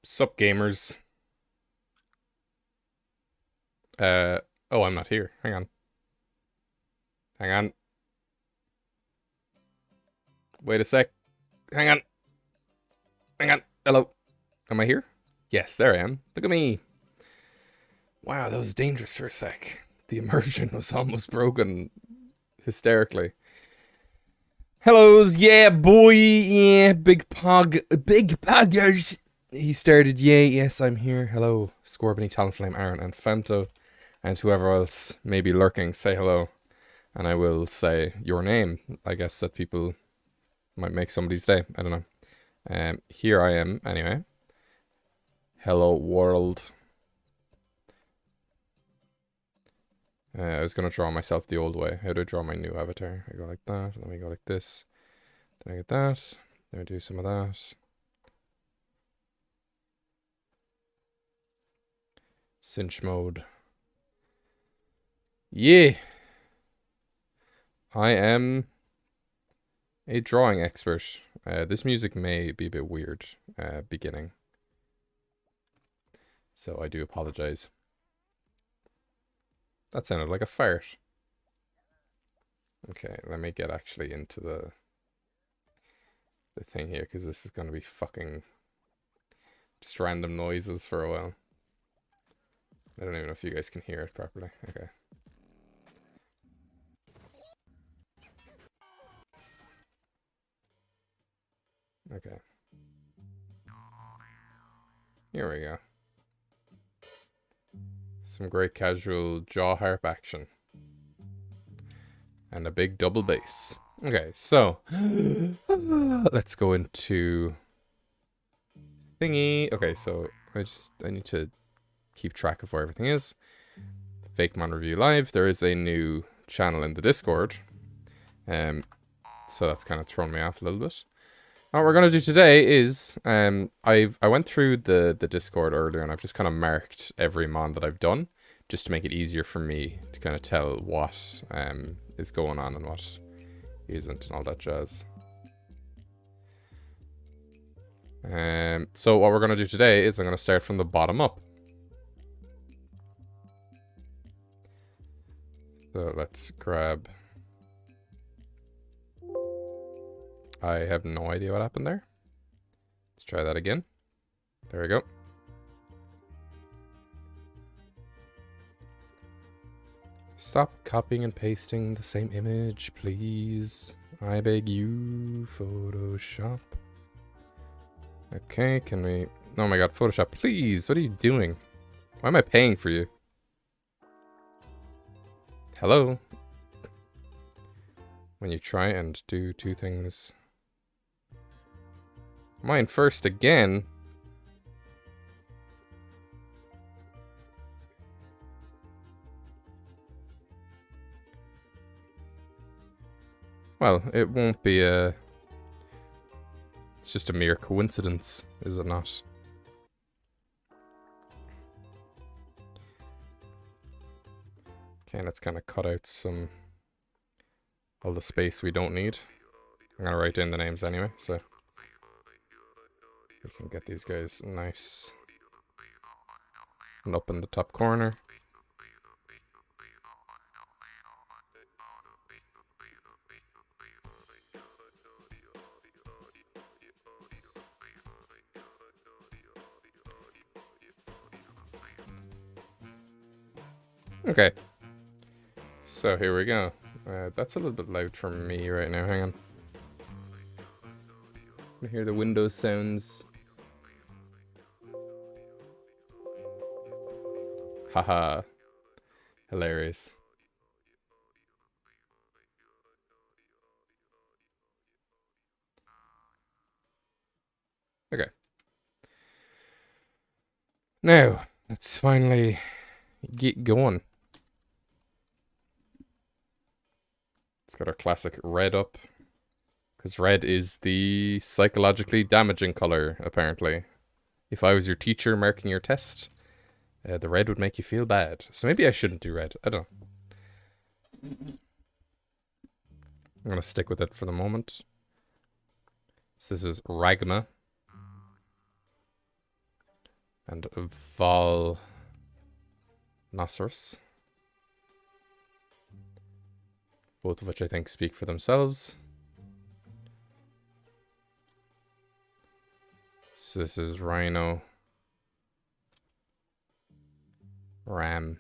Sup gamers. Oh, I'm not here. Hang on. Hang on. Wait a sec. Hang on. Hang on. Hello. Am I here? Yes, there I am. Look at me. Wow, that was dangerous for a sec. The immersion was almost broken hysterically. Hellos, yeah, boy, yeah, big poggers. He started, yeah, yes, I'm here. Hello, Scorbiny, Talonflame, Aaron, and Femto, and whoever else may be lurking, say hello. And I will say your name. I guess that people might make somebody's day. I don't know. Here I am, anyway. Hello, world. I was going to draw myself the old way. How do I draw my new avatar? I go like that, then we go like this. Then I get that. Then I do some of that. Cinch mode. Yeah. I am a drawing expert. This music may be a bit weird beginning. So I do apologize. That sounded like a fart. Okay, let me get actually into the thing here, because this is going to be fucking just random noises for a while. I don't even know if you guys can hear it properly. Okay. Okay. Here we go. Some great casual jaw harp action. And a big double bass. Okay, so let's go into thingy. Okay, so I need to keep track of where everything is. Fakemon Review Live. There is a new channel in the Discord. So that's kind of thrown me off a little bit. What we're gonna do today is I went through the Discord earlier and I've just kind of marked every mon that I've done just to make it easier for me to kind of tell what is going on and what isn't and all that jazz. So what we're gonna do today is I'm gonna start from the bottom up. So let's grab. I have no idea what happened there. Let's try that again. There we go. Stop copying and pasting the same image, please. I beg you, Photoshop. Okay, can we... Oh my god, Photoshop, please! What are you doing? Why am I paying for you? Hello? When you try and do two things... Mine first again. Well, it won't be a... It's just a mere coincidence, is it not? Okay, let's kind of cut out all the space we don't need. I'm gonna write in the names anyway, so... We can get these guys nice and up in the top corner. Okay. So here we go. That's a little bit loud for me right now. Hang on. I hear the Windows sounds. Haha. Hilarious. Okay. Now, let's finally get going. Let's got our classic red up. Because red is the psychologically damaging color, apparently. If I was your teacher marking your test, the red would make you feel bad. So maybe I shouldn't do red. I don't know. I'm going to stick with it for the moment. So this is Ragma. And Volnoceros. Both of which I think speak for themselves. So this is Rhino. Ram.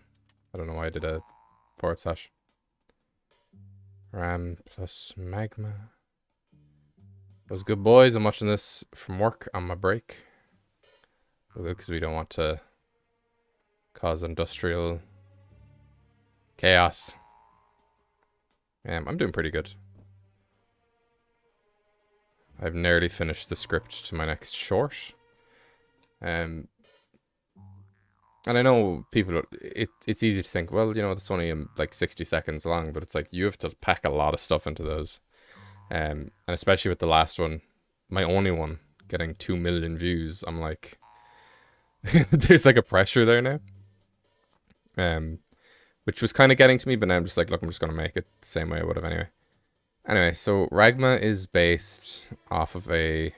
I don't know why I did a /. Ram plus Magma. Those good boys. I'm watching this from work on my break. Because we don't want to cause industrial chaos. I'm doing pretty good. I've nearly finished the script to my next short. And I know people, it's easy to think, well, you know, that's only like 60 seconds long, but it's like you have to pack a lot of stuff into those. And especially with the last one, my only one, getting 2 million views, I'm like, there's like a pressure there now. Which was kind of getting to me, but now I'm just like, look, I'm just going to make it the same way I would have anyway. Anyway, so Ragma is based off of a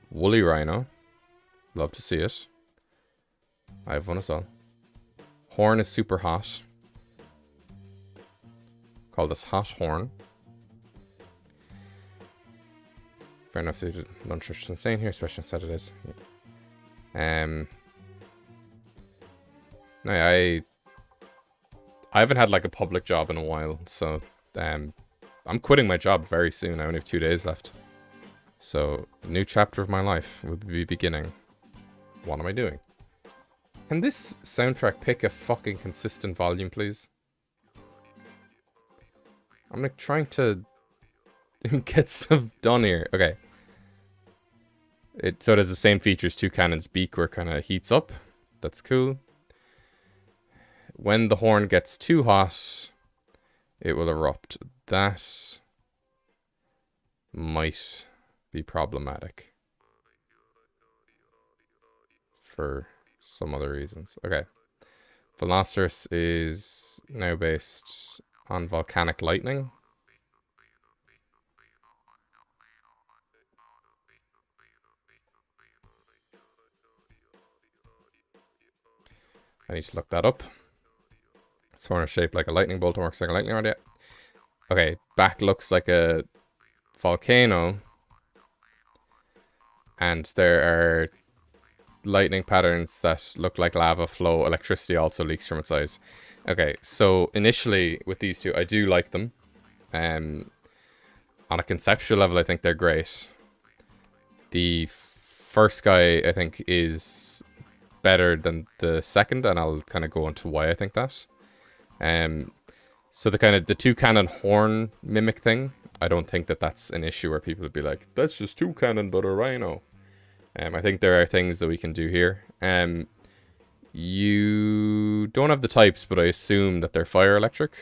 woolly rhino. Love to see it. I have one as well. Horn is super hot. Call this Hot Horn. Fair enough, the Lunchrush is insane here, especially on Saturdays. Yeah. No, I haven't had like a public job in a while, so I'm quitting my job very soon. I only have 2 days left. So, a new chapter of my life will be beginning. What am I doing? Can this soundtrack pick a fucking consistent volume, please? I'm like trying to get stuff done here. Okay. So it has the same features, two cannons, beak where it kind of heats up. That's cool. When the horn gets too hot, it will erupt. That might be problematic for some other reasons. Okay. Volnoceros is now based on volcanic lightning. I need to look that up. It's horn is shaped like a lightning bolt and works like a lightning rod. Yeah. Okay, back looks like a volcano. And there are lightning patterns that look like lava flow. Electricity also leaks from its eyes. Okay, so initially with these two, I do like them. On a conceptual level, I think they're great. The first guy, I think, is better than the second, and I'll kind of go into why I think that. So the two cannon horn mimic thing, I don't think that that's an issue where people would be like, that's just two cannon but a rhino. I think there are things that we can do here. You don't have the types, but I assume that they're fire electric.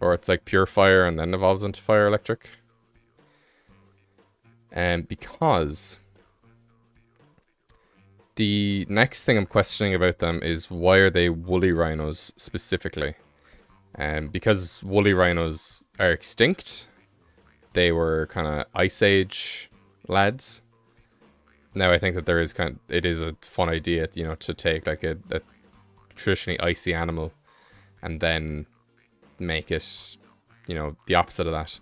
Or it's like pure fire and then evolves into fire electric. Because the next thing I'm questioning about them is why are they woolly rhinos specifically? Because woolly rhinos are extinct. They were kind of Ice Age lads. Now I think that there is it is a fun idea, you know, to take like a traditionally icy animal and then make it, you know, the opposite of that.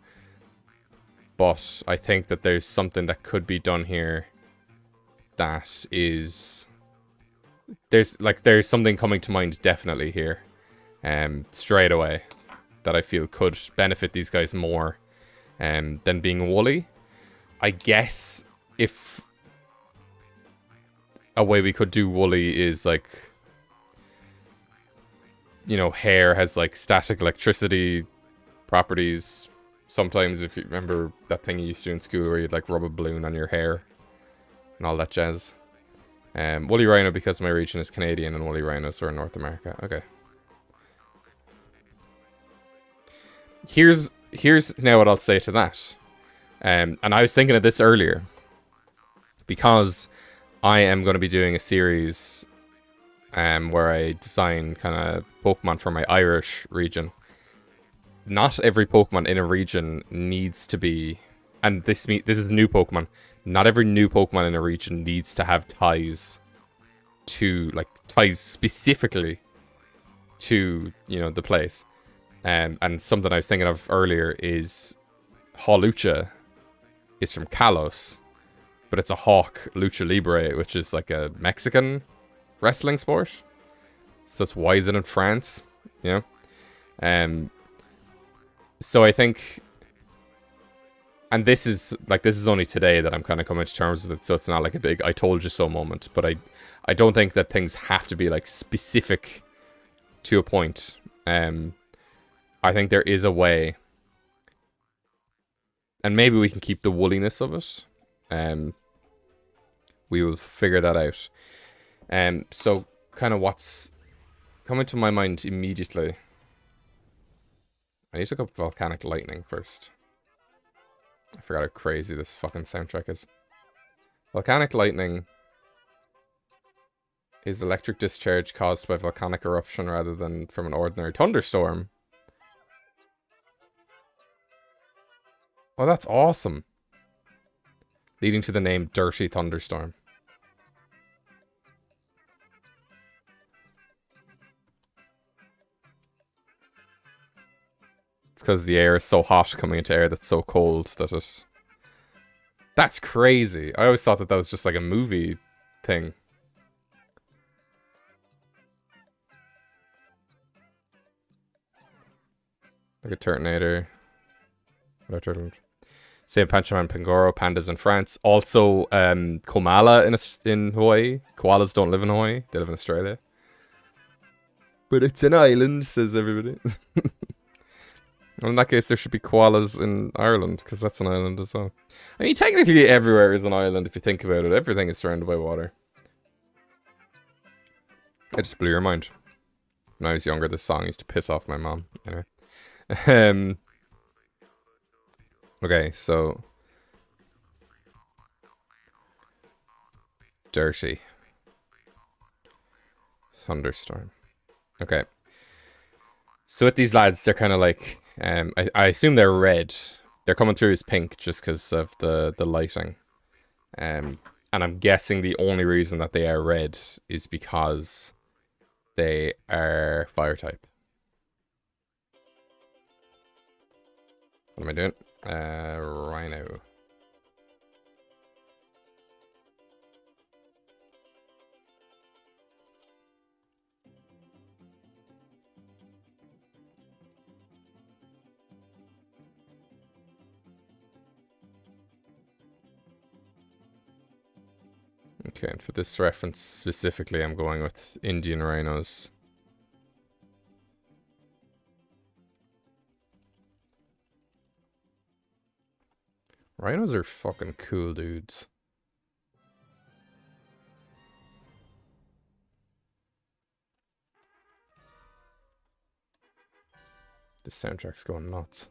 But I think that there's something that could be done here that is... There's something coming to mind definitely here. Straight away. That I feel could benefit these guys more than being woolly. I guess if a way we could do woolly is like... You know, hair has like static electricity properties. Sometimes, if you remember that thing you used to do in school where you'd like rub a balloon on your hair and all that jazz. Woolly rhino, because my region is Canadian and woolly rhinos are in North America. Okay. Here's now what I'll say to that. And I was thinking of this earlier because I am going to be doing a series where I design kind of Pokemon for my Irish region. Not every Pokemon in a region needs to be and this is a new Pokemon. Not every new Pokemon in a region needs to have ties to, like, ties specifically to, you know, the place. And something I was thinking of earlier is Hawlucha is from Kalos, but it's a hawk, Lucha Libre, which is like a Mexican wrestling sport. So that's why is it in France, you know? So I think, and this is only today that I'm kind of coming to terms with it, so it's not like a big I told you so moment, but I don't think that things have to be like specific to a point. I think there is a way, and maybe we can keep the wooliness of it. We will figure that out. So kind of what's coming to my mind immediately. I need to look up volcanic lightning first. I forgot how crazy this fucking soundtrack is. Volcanic lightning is electric discharge caused by volcanic eruption rather than from an ordinary thunderstorm. Oh, that's awesome. Leading to the name Dirty Thunderstorm. It's because the air is so hot coming into air that's so cold that it... That's crazy. I always thought that was just like a movie thing. Like a Turtonator. Same Panchaman, Pangoro, pandas in France. Also, Komala in Hawaii. Koalas don't live in Hawaii. They live in Australia. But it's an island, says everybody. Well, in that case, there should be koalas in Ireland, because that's an island as well. I mean, technically everywhere is an island if you think about it. Everything is surrounded by water. I just blew your mind. When I was younger, this song used to piss off my mom. Anyway. Okay, so... Dirty. Thunderstorm. Okay. So with these lads, they're kind of like... I assume they're red. They're coming through as pink just because of the lighting. And I'm guessing the only reason that they are red is because they are fire type. What am I doing? Rhino. Okay, and for this reference specifically, I'm going with Indian rhinos. Rhinos are fucking cool dudes. This soundtrack's going nuts.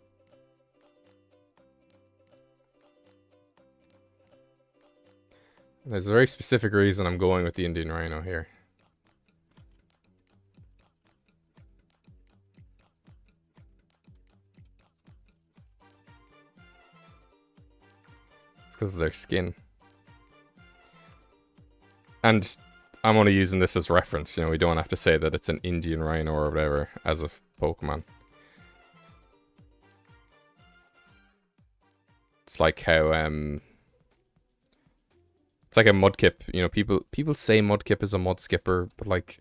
There's a very specific reason I'm going with the Indian rhino here. It's because of their skin. And I'm only using this as reference, you know, we don't have to say that it's an Indian rhino or whatever as a Pokemon. It's like how, it's like a Mudkip, you know, people say Mudkip is a mud skipper, but like,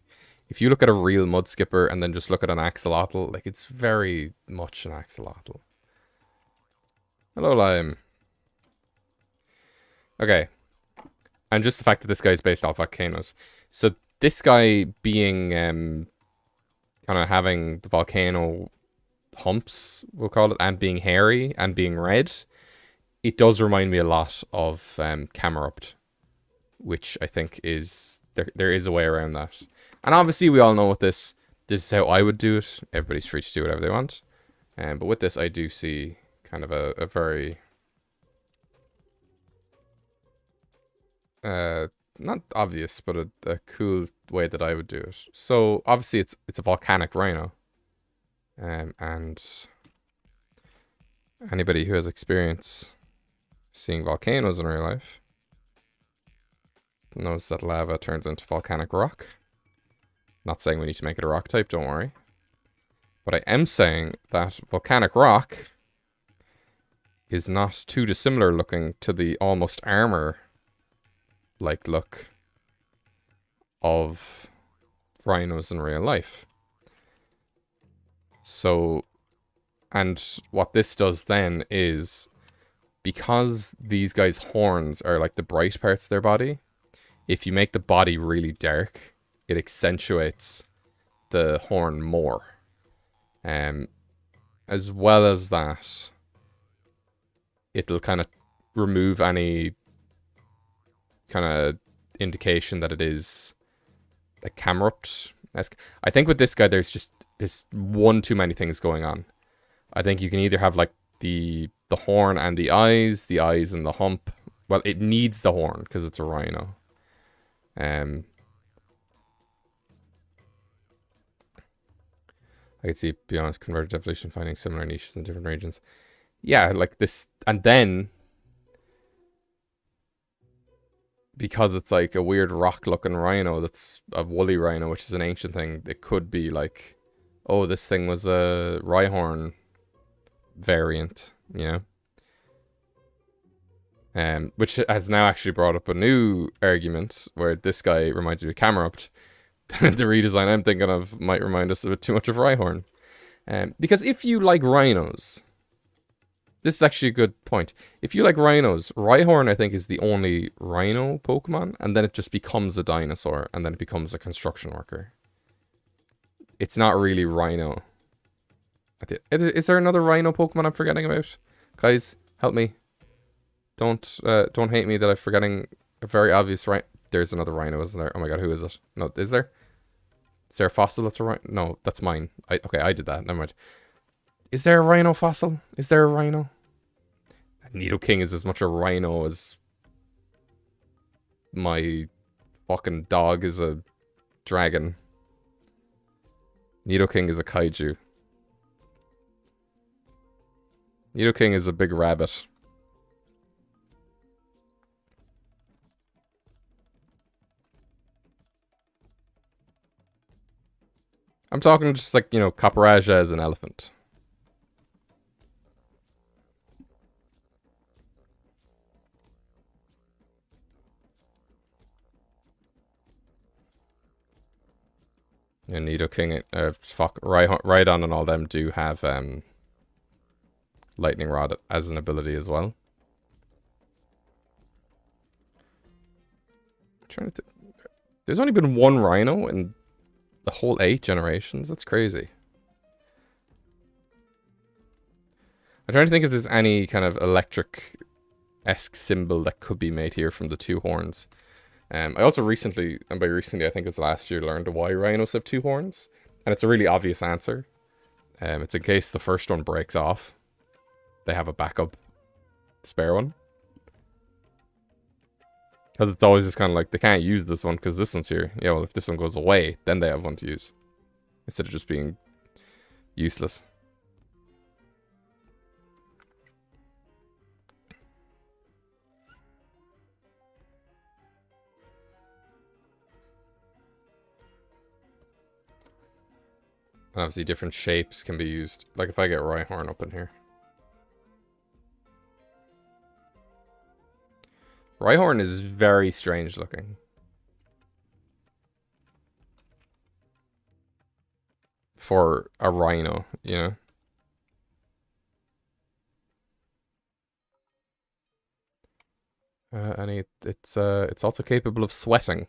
if you look at a real mud skipper and then just look at an axolotl, like, it's very much an axolotl. Hello, Lime. Okay. And just the fact that this guy is based off volcanoes. So this guy being, kind of having the volcano humps, we'll call it, and being hairy and being red, it does remind me a lot of Camerupt, which I think is, there is a way around that. And obviously we all know with this is how I would do it. Everybody's free to do whatever they want. But with this, I do see kind of a very... not obvious, but a cool way that I would do it. So obviously it's a volcanic rhino. And anybody who has experience seeing volcanoes in real life. Notice that lava turns into volcanic rock. Not saying we need to make it a rock type, don't worry. But I am saying that volcanic rock is not too dissimilar looking to the almost armor-like look of rhinos in real life. So, and what this does then is, because these guys' horns are like the bright parts of their body, if you make the body really dark, it accentuates the horn more. As well as that, it'll kind of remove any kind of indication that it is a camera-esque. I think with this guy, there's one too many things going on. I think you can either have like the horn and the eyes and the hump. Well, it needs the horn because it's a rhino. I could see beyond convergent evolution finding similar niches in different regions. Yeah, like this, and then because it's like a weird rock-looking rhino that's a woolly rhino, which is an ancient thing, it could be like, oh, this thing was a Rhyhorn variant, you know? Which has now actually brought up a new argument where this guy reminds me of Camerupt. The redesign I'm thinking of might remind us a bit too much of Rhyhorn. Because if you like rhinos, this is actually a good point. If you like rhinos, Rhyhorn, I think, is the only rhino Pokemon, and then it just becomes a dinosaur, and then it becomes a construction worker. It's not really rhino. Is there another rhino Pokemon I'm forgetting about? Guys, help me. Don't hate me that I'm forgetting a very obvious rhino. There's another rhino, isn't there? Oh my god, who is it? No, is there? Is there a fossil that's a rhino? No, that's mine. Okay, I did that. Never mind. Is there a rhino fossil? Is there a rhino? Nidoking is as much a rhino as my fucking dog is a dragon. Nidoking is a kaiju. Nidoking is a big rabbit. I'm talking just like, you know, Copperajah as an elephant. And Nidoking, Rhydon and all them do have Lightning Rod as an ability as well. I'm trying to think. There's only been one Rhino in the whole 8 generations. That's crazy. I'm trying to think if there's any kind of electric-esque symbol that could be made here from the two horns. I also recently, and by recently I think it's last year, learned why rhinos have two horns. And it's a really obvious answer. It's in case the first one breaks off, they have a backup spare one. Because it's always just kind of like, they can't use this one because this one's here. Yeah, well, if this one goes away, then they have one to use. Instead of just being useless. And obviously different shapes can be used. Like if I get Rhyhorn up in here. Rhyhorn is very strange looking. For a rhino, you know? And it's also capable of sweating.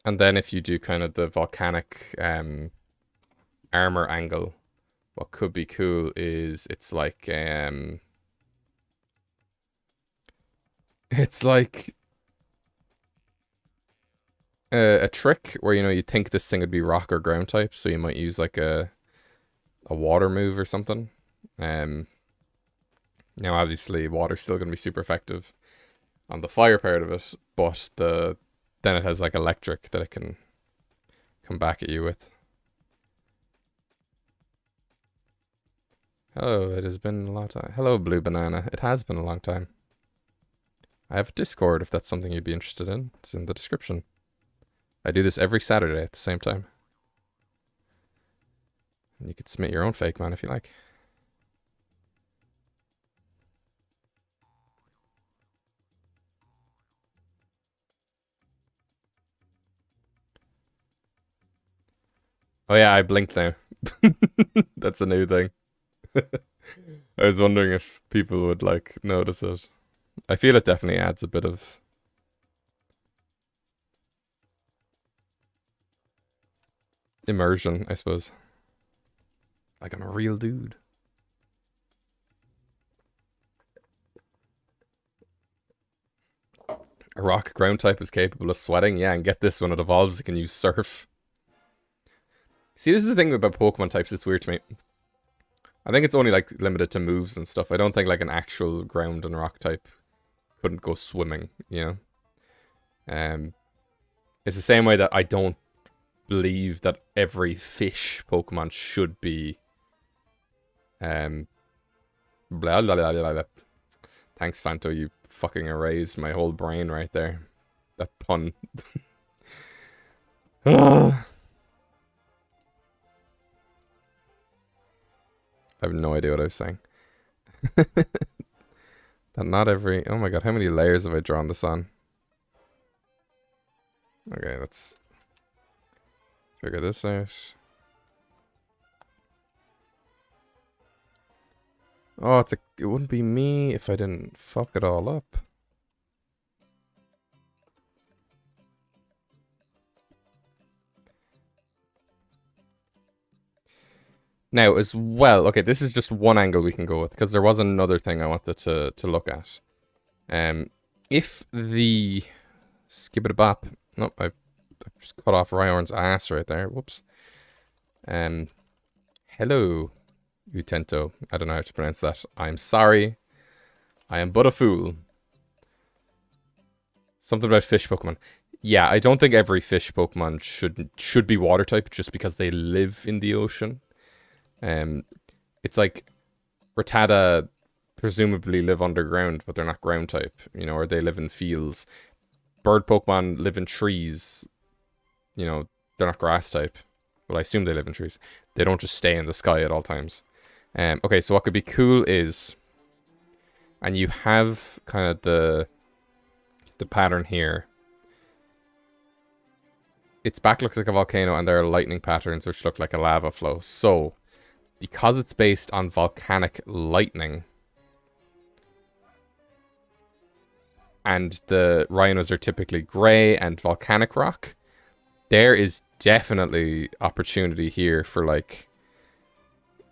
And then if you do kind of the volcanic armor angle, what could be cool is it's like It's like a trick where, you know, you think this thing would be rock or ground type, so you might use like a water move or something. Now obviously water's still gonna be super effective on the fire part of it, but then it has like electric that it can come back at you with. Hello, it has been a long time. Hello, Blue Banana. It has been a long time. I have a Discord if that's something you'd be interested in. It's in the description. I do this every Saturday at the same time. And you could submit your own Fakemon if you like. Oh yeah, I blinked now. That's a new thing. I was wondering if people would like notice it. I feel it definitely adds a bit of immersion, I suppose. Like I'm a real dude. A rock ground type is capable of sweating, yeah, and get this, when it evolves, it can use surf. See, this is the thing about Pokemon types that's weird to me. I think it's only like limited to moves and stuff. I don't think like an actual ground and rock type couldn't go swimming, you know? It's the same way that I don't believe that every fish Pokemon should be blah blah blah blah blah. Thanks, Fanto, you fucking erased my whole brain right there. That pun. I have no idea what I was saying. That not every... Oh my god, how many layers have I drawn this on? Okay, let's figure this out. Oh, it wouldn't be me if I didn't fuck it all up. Now, as well, okay, this is just one angle we can go with, because there was another thing I wanted to look at. If the... Skip-it-a-bop. No, I've just cut off Rhyhorn's ass right there. Whoops. Hello, Utento. I don't know how to pronounce that. I'm sorry. I am but a fool. Something about fish Pokemon. Yeah, I don't think every fish Pokemon should be water type just because they live in the ocean. It's like Rattata presumably live underground, but they're not ground type, you know, or they live in fields. Bird Pokemon live in trees, you know, they're not grass type. Well, I assume they live in trees. They don't just stay in the sky at all times. Okay, so what could be cool is, and you have kind of the pattern here. Its back looks like a volcano, and there are lightning patterns which look like a lava flow. So, because it's based on volcanic lightning, and the rhinos are typically grey and volcanic rock, there is definitely opportunity here for, like,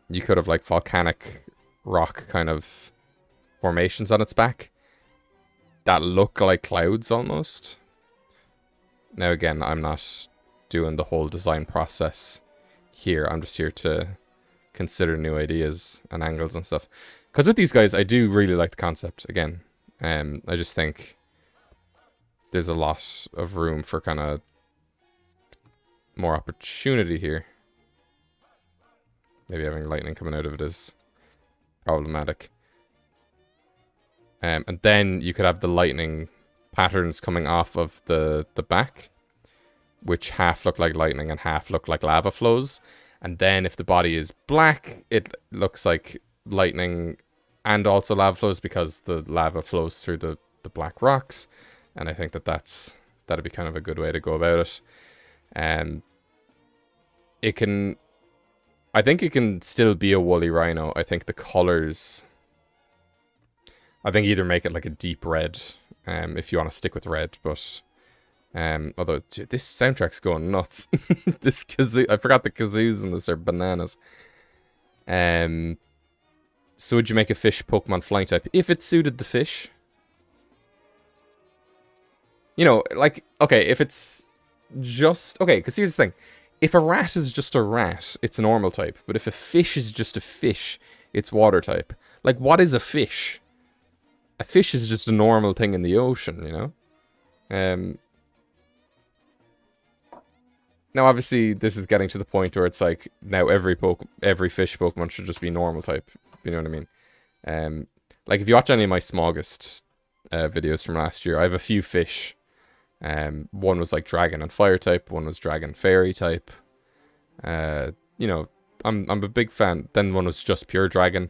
you could have, like, volcanic rock kind of formations on its back that look like clouds almost. Now, again, I'm not doing the whole design process here. I'm just here to consider new ideas and angles and stuff. Because with these guys, I do really like the concept, again. I just think there's a lot of room for kind of more opportunity here. Maybe having lightning coming out of it is problematic. And then you could have the lightning patterns coming off of the back, which half look like lightning and half look like lava flows. And then if the body is black, it looks like lightning and also lava flows because the lava flows through the black rocks. And I think that'd be kind of a good way to go about it. I think it can still be a woolly rhino. I think the colors, I think either make it like a deep red, if you want to stick with red, but although this soundtrack's going nuts. This kazoo, I forgot the kazoos in this are bananas. So would you make a fish Pokemon flying type if it suited the fish? You know, like, okay, if it's just... Okay, because here's the thing. If a rat is just a rat, it's a normal type. But if a fish is just a fish, it's water type. Like, what is a fish? A fish is just a normal thing in the ocean, you know? Now, obviously, this is getting to the point where it's like, now every fish Pokemon should just be normal type. You know what I mean? Like, if you watch any of my Smogest videos from last year, I have a few fish. One was like dragon and fire type. One was dragon fairy type. You know, I'm a big fan. Then one was just pure dragon.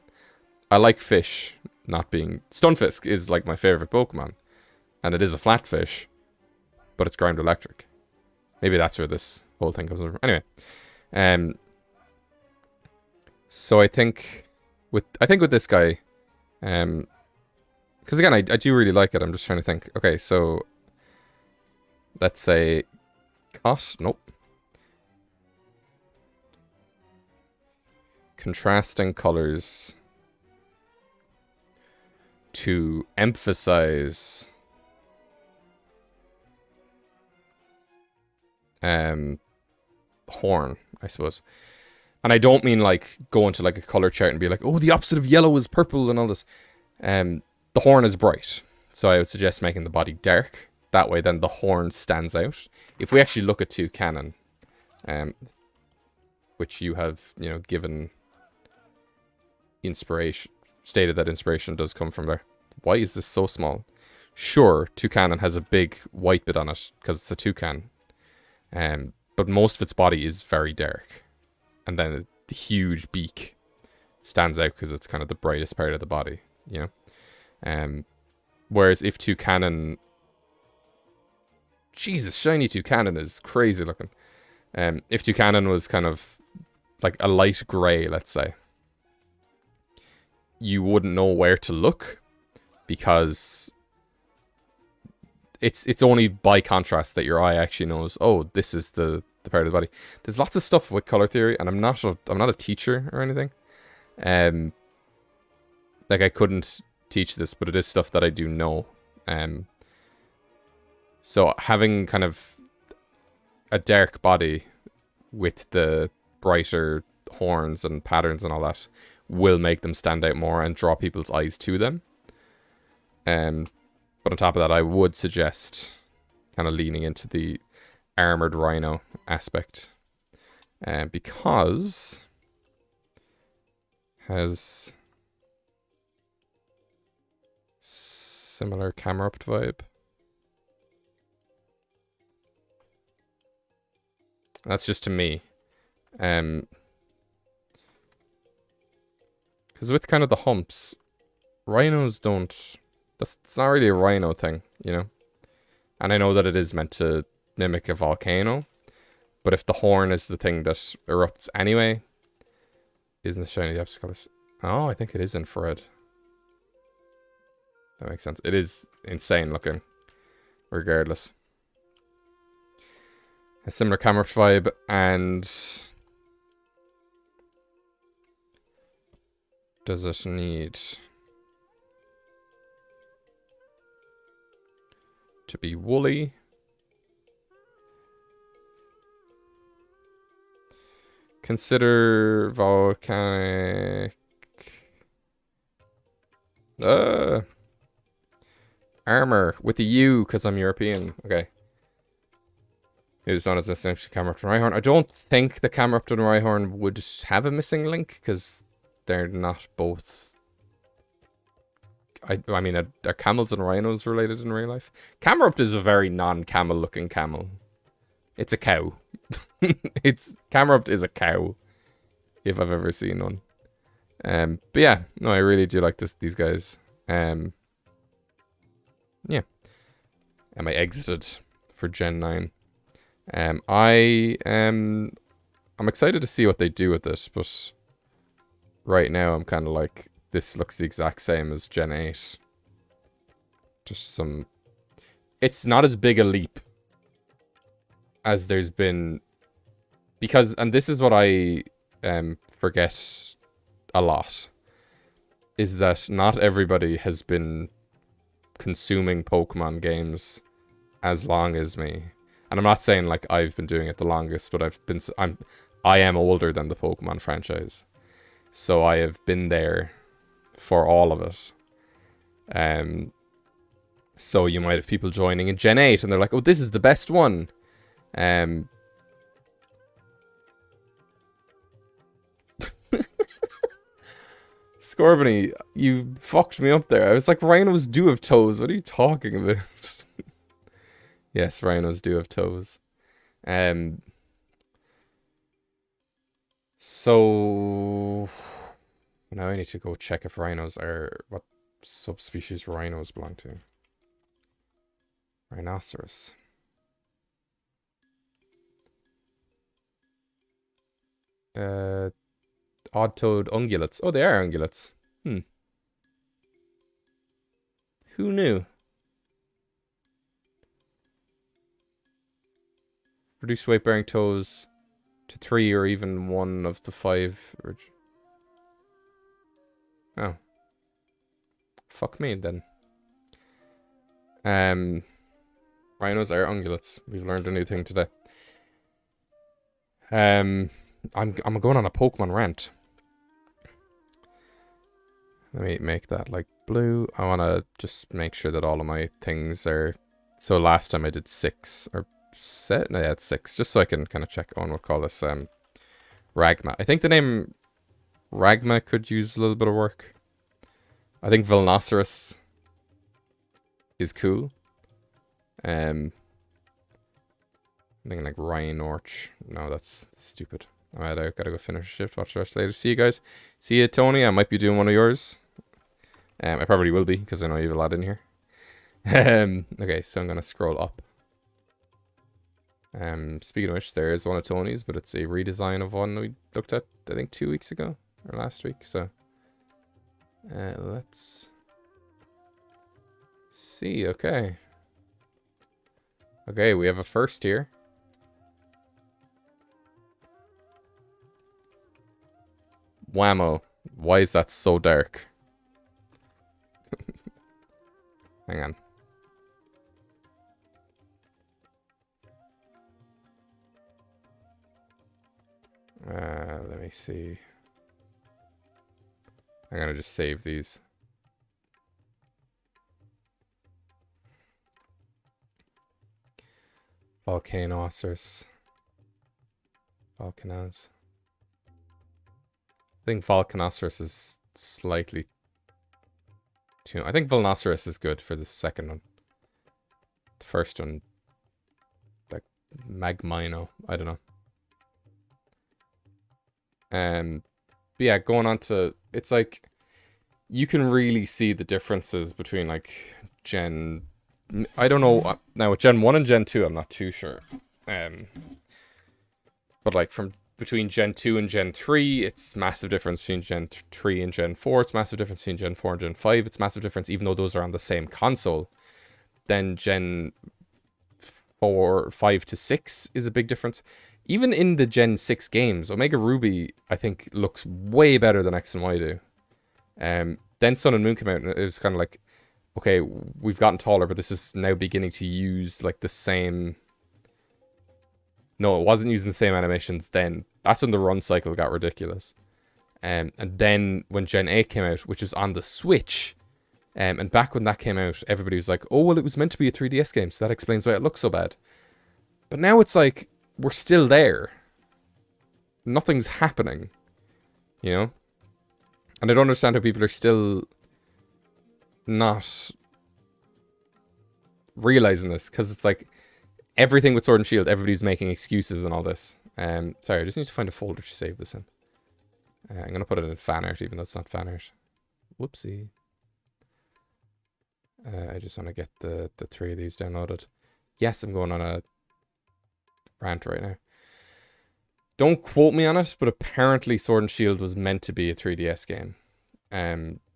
I like fish not being... Stunfisk is like my favorite Pokemon. And it is a flat fish, but it's ground electric. Maybe that's where this whole thing comes from. Anyway. So I think with this guy, because again, I do really like it. I'm just trying to think. Okay, so let's say nope. Contrasting colors to emphasize horn, I suppose. And I don't mean like go into like a color chart and be like, oh, the opposite of yellow is purple and all this. The horn is bright, so I would suggest making the body dark. That way, then the horn stands out. If we actually look at Toucannon, which you have, you know, given inspiration, stated that inspiration does come from there. Why is this so small? Sure, Toucannon has a big white bit on it because it's a toucan, but most of its body is very dark, and then the huge beak stands out because it's kind of the brightest part of the body, you know. Whereas if Toucannon, Jesus, shiny Toucannon is crazy looking. If Toucannon was kind of like a light grey, let's say, you wouldn't know where to look because it's only by contrast that your eye actually knows, oh, this is the part of the body. There's lots of stuff with color theory, and I'm not a teacher or anything. Like I couldn't teach this, but it is stuff that I do know. So having kind of a dark body with the brighter horns and patterns and all that will make them stand out more and draw people's eyes to them. But on top of that, I would suggest kind of leaning into the armored rhino aspect, because has similar camera up vibe. That's just to me. Because with kind of the humps, rhinos don't... It's not really a rhino thing, you know? And I know that it is meant to mimic a volcano, but if the horn is the thing that erupts anyway, isn't the shiny the opposite colors? Oh, I think it is infrared. That makes sense. It is insane looking, regardless. A similar camera vibe, and does it need to be woolly? Consider volcanic armor with a U because I'm European. Okay. Who's on as missing Camerupt and Rhyhorn? I don't think the Camerupt and Rhyhorn would have a missing link because they're not both. I mean, are camels and rhinos related in real life? Camerupt is a very non-camel looking camel. It's a cow. Camerupt is a cow, if I've ever seen one. But yeah, no, I really do like these guys. Yeah. And I exited for Gen 9. I'm excited to see what they do with this, but right now I'm kind of like, this looks the exact same as Gen 8. Just some... It's not as big a leap as there's been... Because, and this is what I forget a lot, is that not everybody has been consuming Pokemon games as long as me. And I'm not saying like I've been doing it the longest, but I am older than the Pokemon franchise. So I have been there for all of it. So you might have people joining in Gen 8 and they're like, oh, this is the best one. Scorbunny, you fucked me up there. I was like, rhinos do have toes. What are you talking about? Yes, rhinos do have toes. So now I need to go check if rhinos are what subspecies rhinos belong to. Rhinoceros. Odd-toed ungulates. Oh, they are ungulates. Who knew? Reduce weight-bearing toes to 3 or even 1 of the 5. Oh. Fuck me, then. Rhinos are ungulates. We've learned a new thing today. I'm going on a Pokemon rant. Let me make that like blue. I want to just make sure that all of my things are... So last time I did 6 or 7. No, yeah, it's 6. Just so I can kind of check on. We'll call this Ragma. I think the name Ragma could use a little bit of work. I think Vilnoceros is cool. I'm thinking like Rhinorch. No, that's stupid. Alright, I gotta go finish a shift. Watch the rest later. See you guys. See you, Tony. I might be doing one of yours. I probably will be, because I know you have a lot in here. Okay, so I'm gonna scroll up. Speaking of which, there is one of Tony's, but it's a redesign of one we looked at, I think, 2 weeks ago. Or last week, so... let's... see, okay. Okay, we have a first here. Whammo. Why is that so dark? Hang on. Let me see. I'm gonna just save these. Volcanoceros. Volcanos. I think Volcanoceros is slightly too... I think Vilnoceros is good for the second one. The first one... like... Magmino. I don't know. But yeah, going on to... It's like... You can really see the differences between, like, Gen... I don't know... Now, with Gen 1 and Gen 2, I'm not too sure. But, like, between Gen 2 and Gen 3, it's massive difference between Gen 3 and Gen 4. It's massive difference between Gen 4 and Gen 5. It's massive difference even though those are on the same console. Then Gen 5 to 6 is a big difference. Even in the Gen 6 games, Omega Ruby, I think, looks way better than X and Y do. Then Sun and Moon came out, and it was kind of like, okay, we've gotten taller, but this is now beginning to use, like, the same... No, it wasn't using the same animations then. That's when the run cycle got ridiculous. And then when Gen 8 came out, which was on the Switch, and back when that came out, everybody was like, oh, well, it was meant to be a 3DS game, so that explains why it looks so bad. But now it's like, we're still there. Nothing's happening. You know? And I don't understand how people are still not realizing this, because it's like, everything with Sword and Shield, everybody's making excuses and all this. Sorry, I just need to find a folder to save this in. I'm going to put it in fan art, even though it's not fan art. Whoopsie. I just want to get the 3 of these downloaded. Yes, I'm going on a rant right now. Don't quote me on it, but apparently Sword and Shield was meant to be a 3DS game.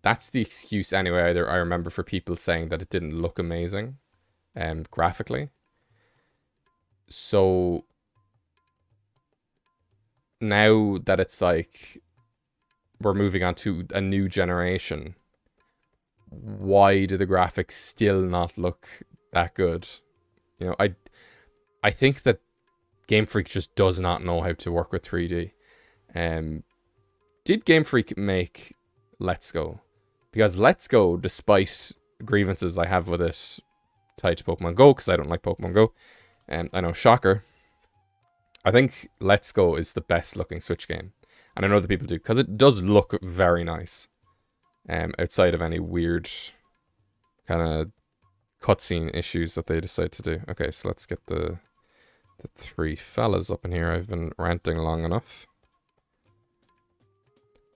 That's the excuse anyway, I remember, for people saying that it didn't look amazing graphically. So now that it's like we're moving on to a new generation, why do the graphics still not look that good? You know, I think that Game Freak just does not know how to work with 3D. Did Game Freak make Let's Go? Because Let's Go, despite grievances I have with it tied to Pokemon Go, because I don't like Pokemon Go, I know, shocker, I think Let's Go is the best looking Switch game. And I know that people do, because it does look very nice. Outside of any weird kind of cutscene issues that they decide to do. Okay, so let's get the three fellas up in here. I've been ranting long enough.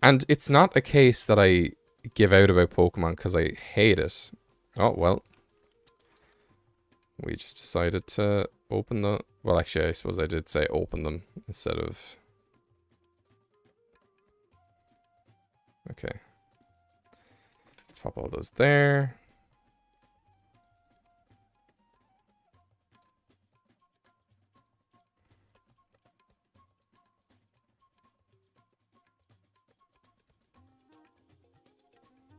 And it's not a case that I give out about Pokemon because I hate it. Oh, well. We just decided to open the... Well, actually, I suppose I did say open them instead of... Okay. Let's pop all those there.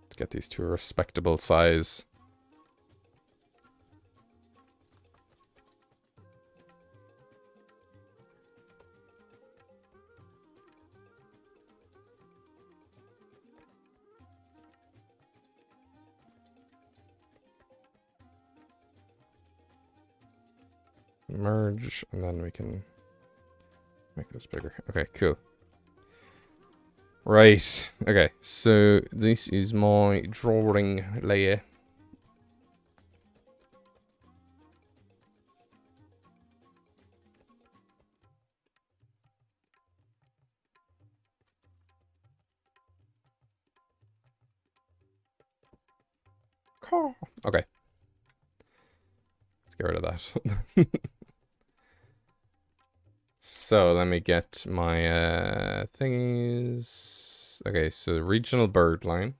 Let's get these to a respectable size. Merge, and then we can make this bigger. Okay, cool. Right, okay, so this is my drawing layer. Okay. Let's get rid of that. So, let me get my thingies. Okay, so regional bird line.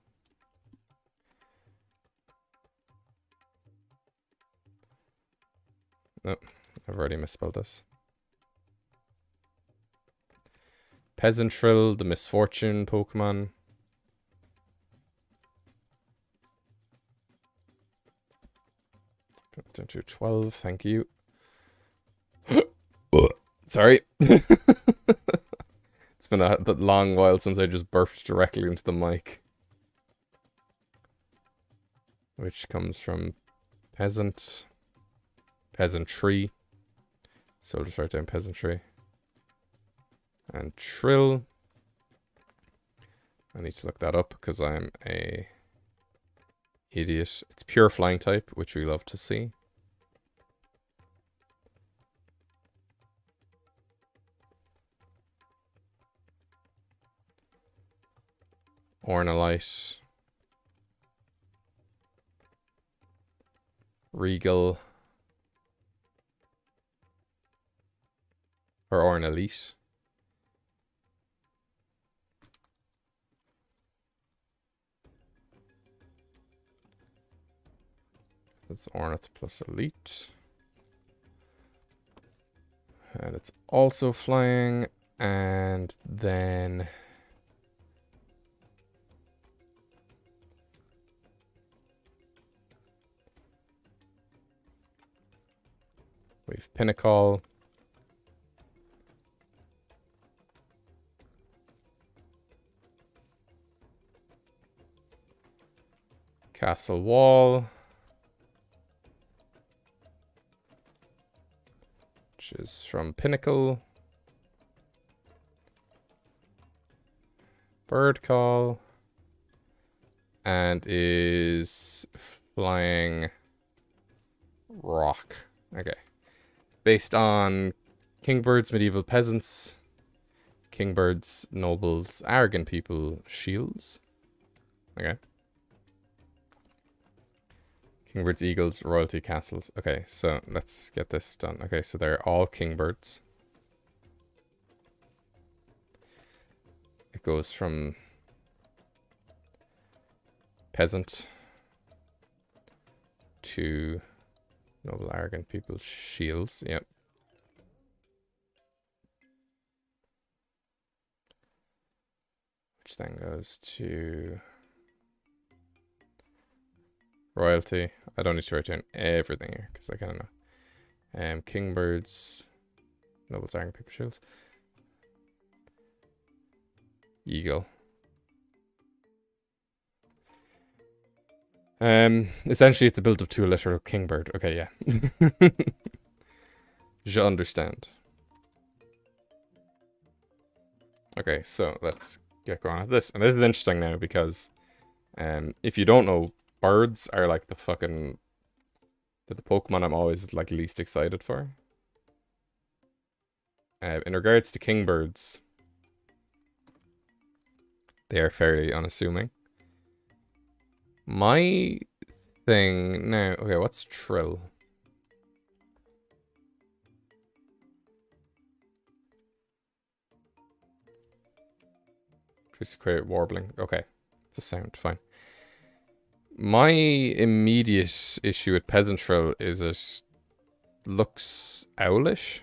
Oh, I've already misspelled this. Peasantrill, the misfortune Pokemon. Down to 12, thank you. Sorry. It's been a long while since I just burped directly into the mic. Which comes from peasant. Peasantry. So I'll just write down peasantry. And trill. I need to look that up because I'm a idiot. It's pure flying type, which we love to see. Ornolite. Regal. Or Ornolite. That's Ornith plus Elite. And it's also flying. And then... we've Pinnacle. Castle Wall. Which is from Pinnacle. Bird Call. And is flying rock. Okay. Based on Kingbirds, Medieval Peasants, Kingbirds, Nobles, Arrogant People, Shields. Okay. Kingbirds, Eagles, Royalty, Castles. Okay, so let's get this done. Okay, so they're all Kingbirds. It goes from Peasant to Noble, Arrogant People, Shields. Yep. Which then goes to Royalty. I don't need to write down everything here because I kind of know. Kingbirds. Nobles, iron, paper, shields. Eagle. Essentially, it's a build up to a literal kingbird. Okay, yeah. Je understand. Okay, so let's get going at this. And this is interesting now because if you don't know, birds are like the fucking... They're the Pokemon I'm always like least excited for. In regards to kingbirds, they are fairly unassuming. My thing now... Okay, what's Trill? Just create warbling. Okay, it's a sound, fine. My immediate issue with Peasant Trill is it looks owlish.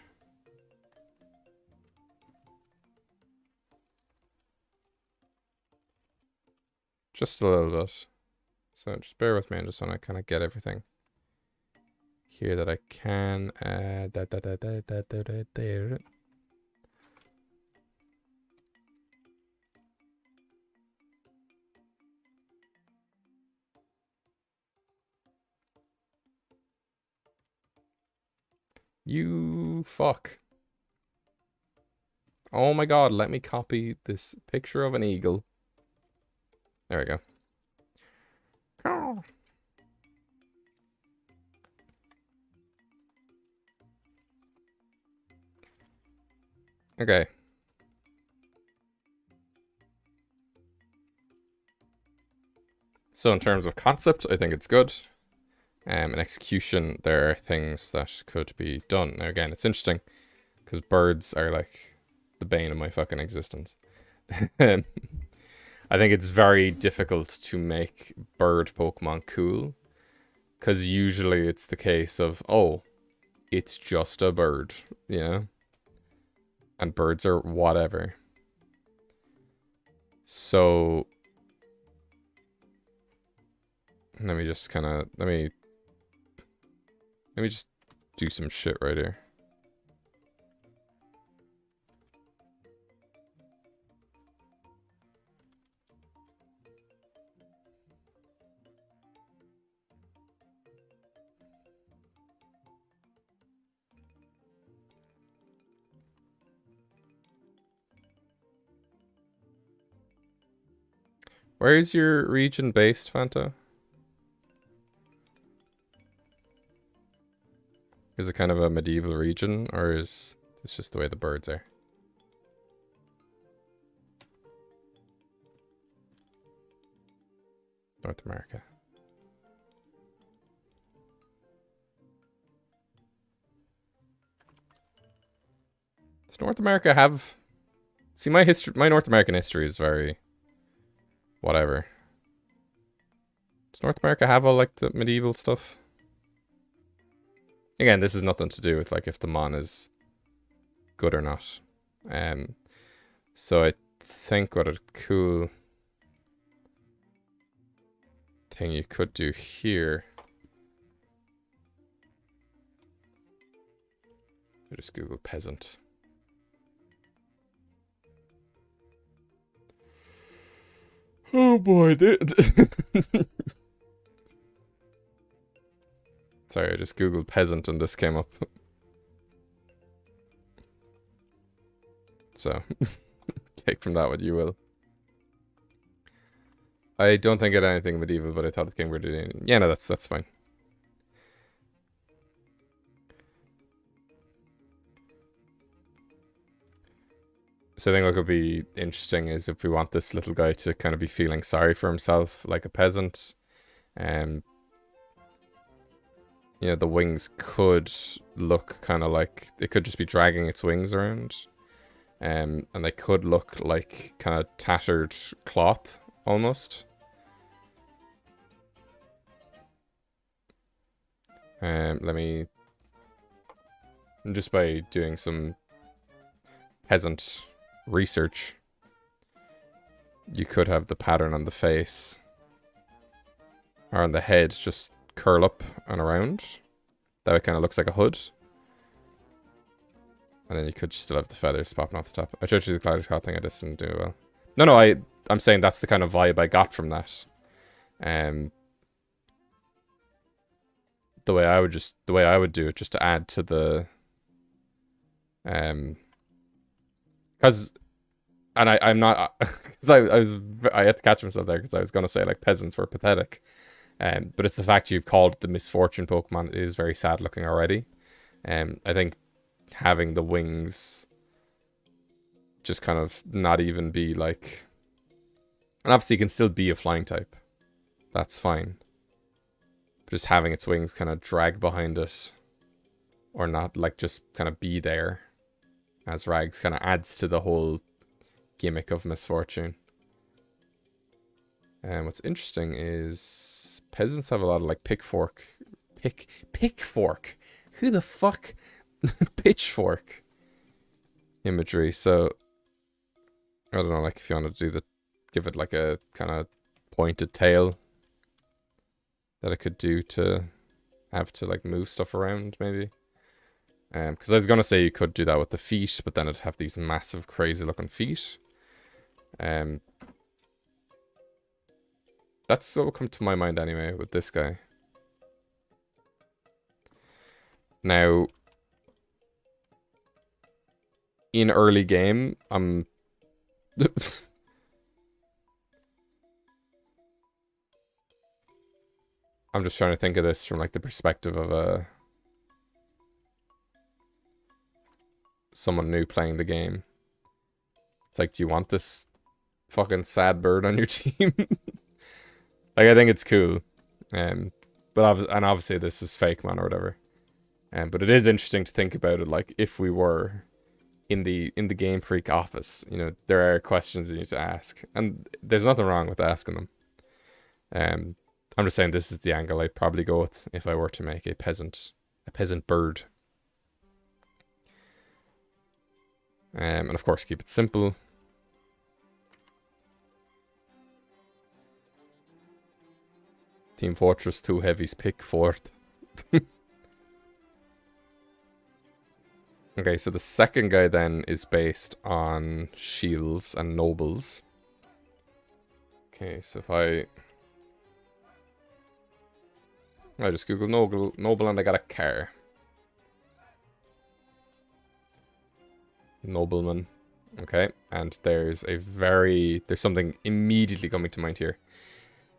Just a little bit. So just bear with me, I just want to kind of get everything here that I can. There. You fuck. Oh my god, let me copy this picture of an eagle. There we go. Oh. Okay. So in terms of concept, I think it's good. In execution, there are things that could be done. Now again, it's interesting because birds are like the bane of my fucking existence. I think it's very difficult to make bird Pokemon cool because usually it's the case of, oh, it's just a bird, you know? And birds are whatever. So let me just kind of, let me just do some shit right here. Where is your region based, Fanta? Is it kind of a medieval region, or is this just the way the birds are? North America. Does North America have... See, my North American history is very... whatever. Does North America have all, like, the medieval stuff? Again, this is nothing to do with, like, if the mon is good or not. So I think what a cool thing you could do here... I just Google peasant. Oh boy, sorry, I just Googled peasant and this came up. So, take from that what you will. I don't think it had anything medieval, but I thought the king were doing... Yeah, no, that's fine. So I think what could be interesting is if we want this little guy to kind of be feeling sorry for himself, like a peasant. You know, the wings could look kind of like... It could just be dragging its wings around. And they could look like kind of tattered cloth, almost. Let me... Just by doing some peasant research, you could have the pattern on the face or on the head just curl up and around. That way it kind of looks like a hood. And then you could still have the feathers popping off the top. I showed you the glider cloud thing, I just didn't do well. No, I'm saying that's the kind of vibe I got from that. The way I would do it, just to add to the because I'm not, because I had to catch myself there because I was gonna say like peasants were pathetic, but it's the fact you've called the misfortune Pokemon. It is very sad looking already. I think having the wings just kind of not even be like, and obviously it can still be a flying type, that's fine, but just having its wings kind of drag behind it, or not, like just kind of be there as rags, kind of adds to the whole gimmick of misfortune. And what's interesting is peasants have a lot of like pitchfork. Who the fuck? Pitchfork imagery. So I don't know, like if you want to give it like a kind of pointed tail that it could do to have to like move stuff around, maybe. Because I was gonna say you could do that with the feet, but then it'd have these massive, crazy looking feet. That's what will come to my mind anyway with this guy. Now, in early game, I'm just trying to think of this from like the perspective of someone new playing the game. It's like, do you want this fucking sad bird on your team? Like, I think it's cool. But obviously this is Fakemon or whatever. But it is interesting to think about it, like if we were in the Game Freak office, you know, there are questions you need to ask, and there's nothing wrong with asking them. I'm just saying this is the angle I'd probably go with if I were to make a peasant bird. And of course keep it simple. Team Fortress 2 Heavies pick fourth. Okay, so the second guy then is based on shields and nobles. Okay, so if I just Google noble and I got a car. Nobleman. Okay, and there's something immediately coming to mind here.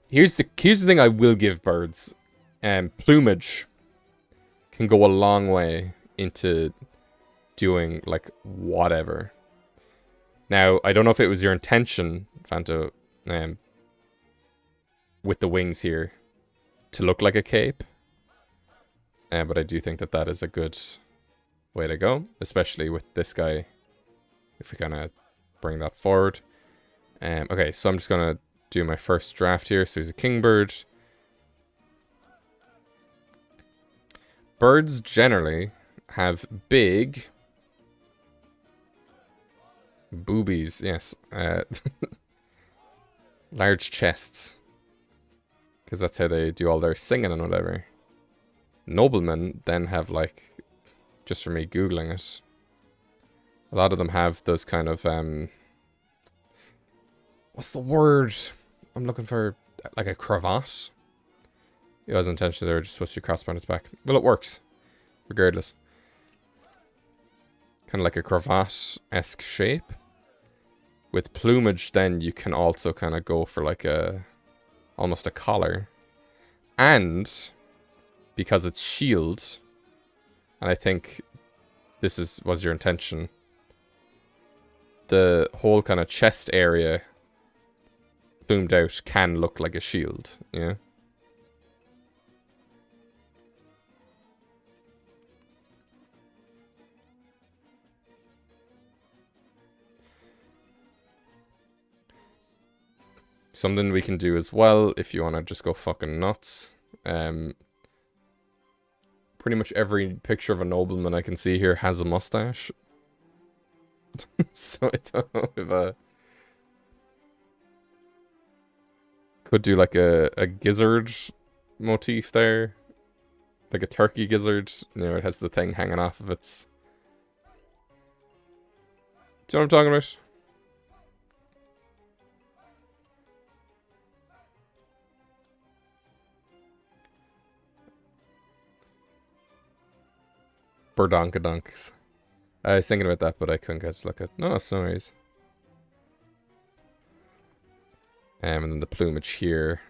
Here's the thing I will give birds. Plumage can go a long way into doing like whatever. Now, I don't know if it was your intention, Fanto, with the wings here, to look like a cape. But I do think that is a good way to go, especially with this guy, if we kind of bring that forward. Okay, so I'm just going to do my first draft here. So he's a kingbird. Birds generally have big boobies, yes. Large chests. Because that's how they do all their singing and whatever. Noblemen then have like, just for me googling it, a lot of them have those kind of what's the word I'm looking for? Like a cravat. It wasn't intentional, they were just supposed to be crossed behind its back. Well, it works regardless. Kind of like a cravat-esque shape. With plumage then you can also kind of go for like almost a collar. And because it's shield, and I think this was your intention, the whole kind of chest area plumed out can look like a shield, yeah? Something we can do as well, if you want to just go fucking nuts. Pretty much every picture of a nobleman I can see here has a mustache. So I don't know if could do like a gizzard motif there. Like a turkey gizzard. You know, it has the thing hanging off of its Do you know what I'm talking about? Burdonkadonks. I was thinking about that, but I couldn't get to look at. No, it's no worries. And then the plumage here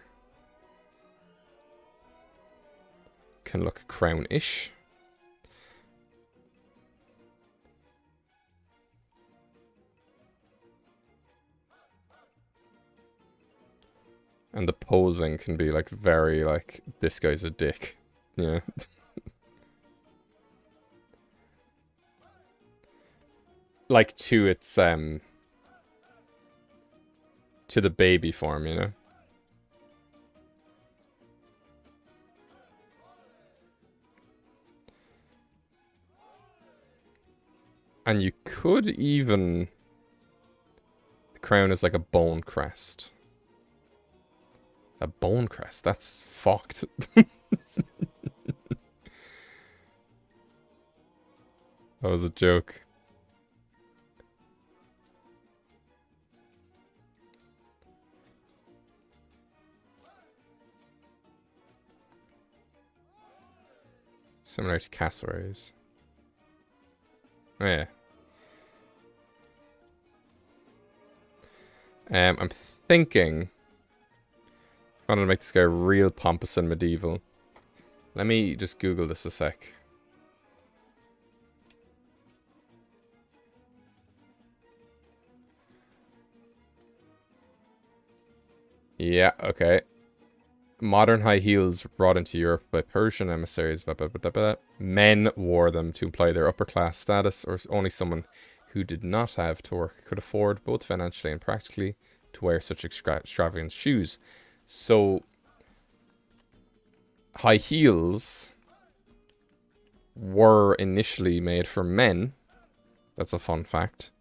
can look crown-ish. And the posing can be like very like, this guy's a dick. Yeah. Like to its to the baby form, you know? And you could even, the crown is like a bone crest. A bone crest, that's fucked. That was a joke. Similar to cassowaries. Oh yeah. I'm thinking I wanted to make this guy real pompous and medieval. Let me just Google this a sec. Yeah, okay. Modern high heels brought into Europe by Persian emissaries. Blah, blah, blah, blah. Men wore them to imply their upper class status, or only someone who did not have to work could afford, both financially and practically, to wear such extravagant shoes. So, high heels were initially made for men. That's a fun fact.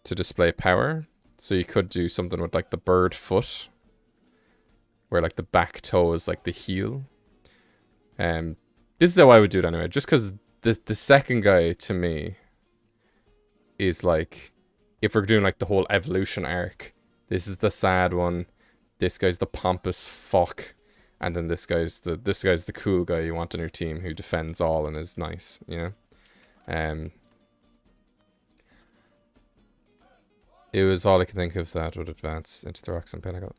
To display power. So you could do something with like the bird foot, where like the back toe is like the heel. This is how I would do it anyway. Just because the second guy to me is like, if we're doing like the whole evolution arc, this is the sad one. This guy's the pompous fuck, and then this guy's the cool guy you want on your team who defends all and is nice. You know. It was all I could think of that would advance into the rocks and pinnacle.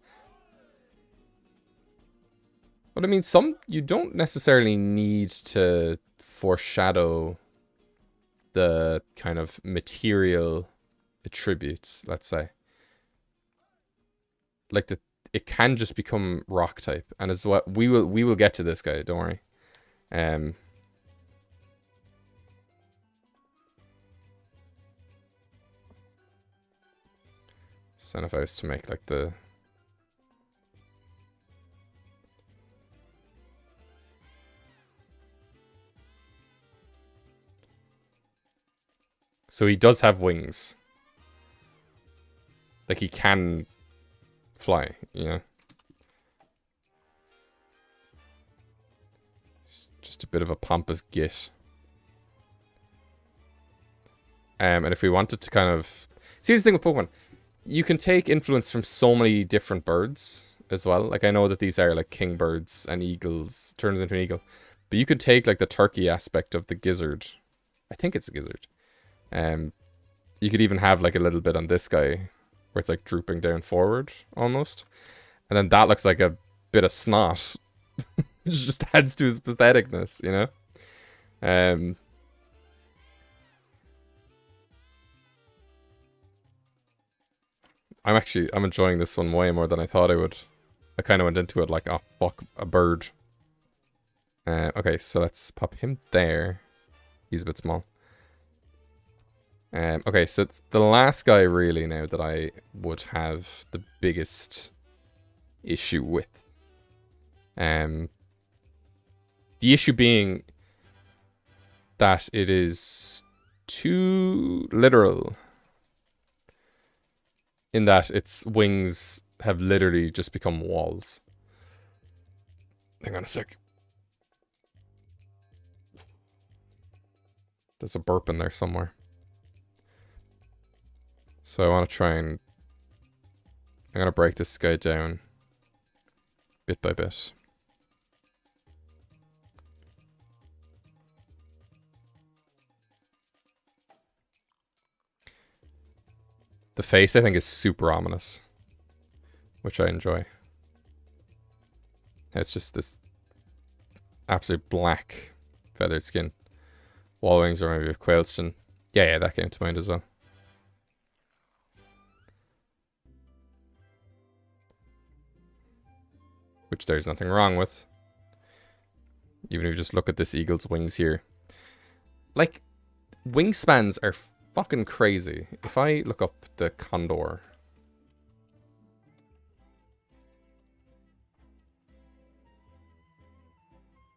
But I mean, you don't necessarily need to foreshadow the kind of material attributes, let's say. Like it can just become rock type, and is what we will get to this guy, don't worry. So if I was to make like the so he does have wings. Like he can fly, you know. Just a bit of a pompous git. And if we wanted to kind of see the thing with Pokemon, you can take influence from so many different birds as well. Like I know that these are like kingbirds and eagles, turns into an eagle. But you could take like the turkey aspect of the gizzard. I think it's a gizzard. You could even have like a little bit on this guy where it's like drooping down forward almost. And then that looks like a bit of snot. It just adds to his patheticness, you know? I'm enjoying this one way more than I thought I would. I kind of went into it like, oh, fuck, a bird. Okay, so let's pop him there. He's a bit small. Okay, so it's the last guy really now that I would have the biggest issue with. The issue being that it is too literal. In that its wings have literally just become walls. Hang on a sec. There's a burp in there somewhere. So I want to try and... I'm going to break this guy down bit by bit. The face, I think, is super ominous, which I enjoy. It's just this absolute black feathered skin. Wall wings or maybe a quailston. Yeah, that came to mind as well. Which there's nothing wrong with. Even if you just look at this eagle's wings here. Like, wingspans are fucking crazy. If I look up the condor.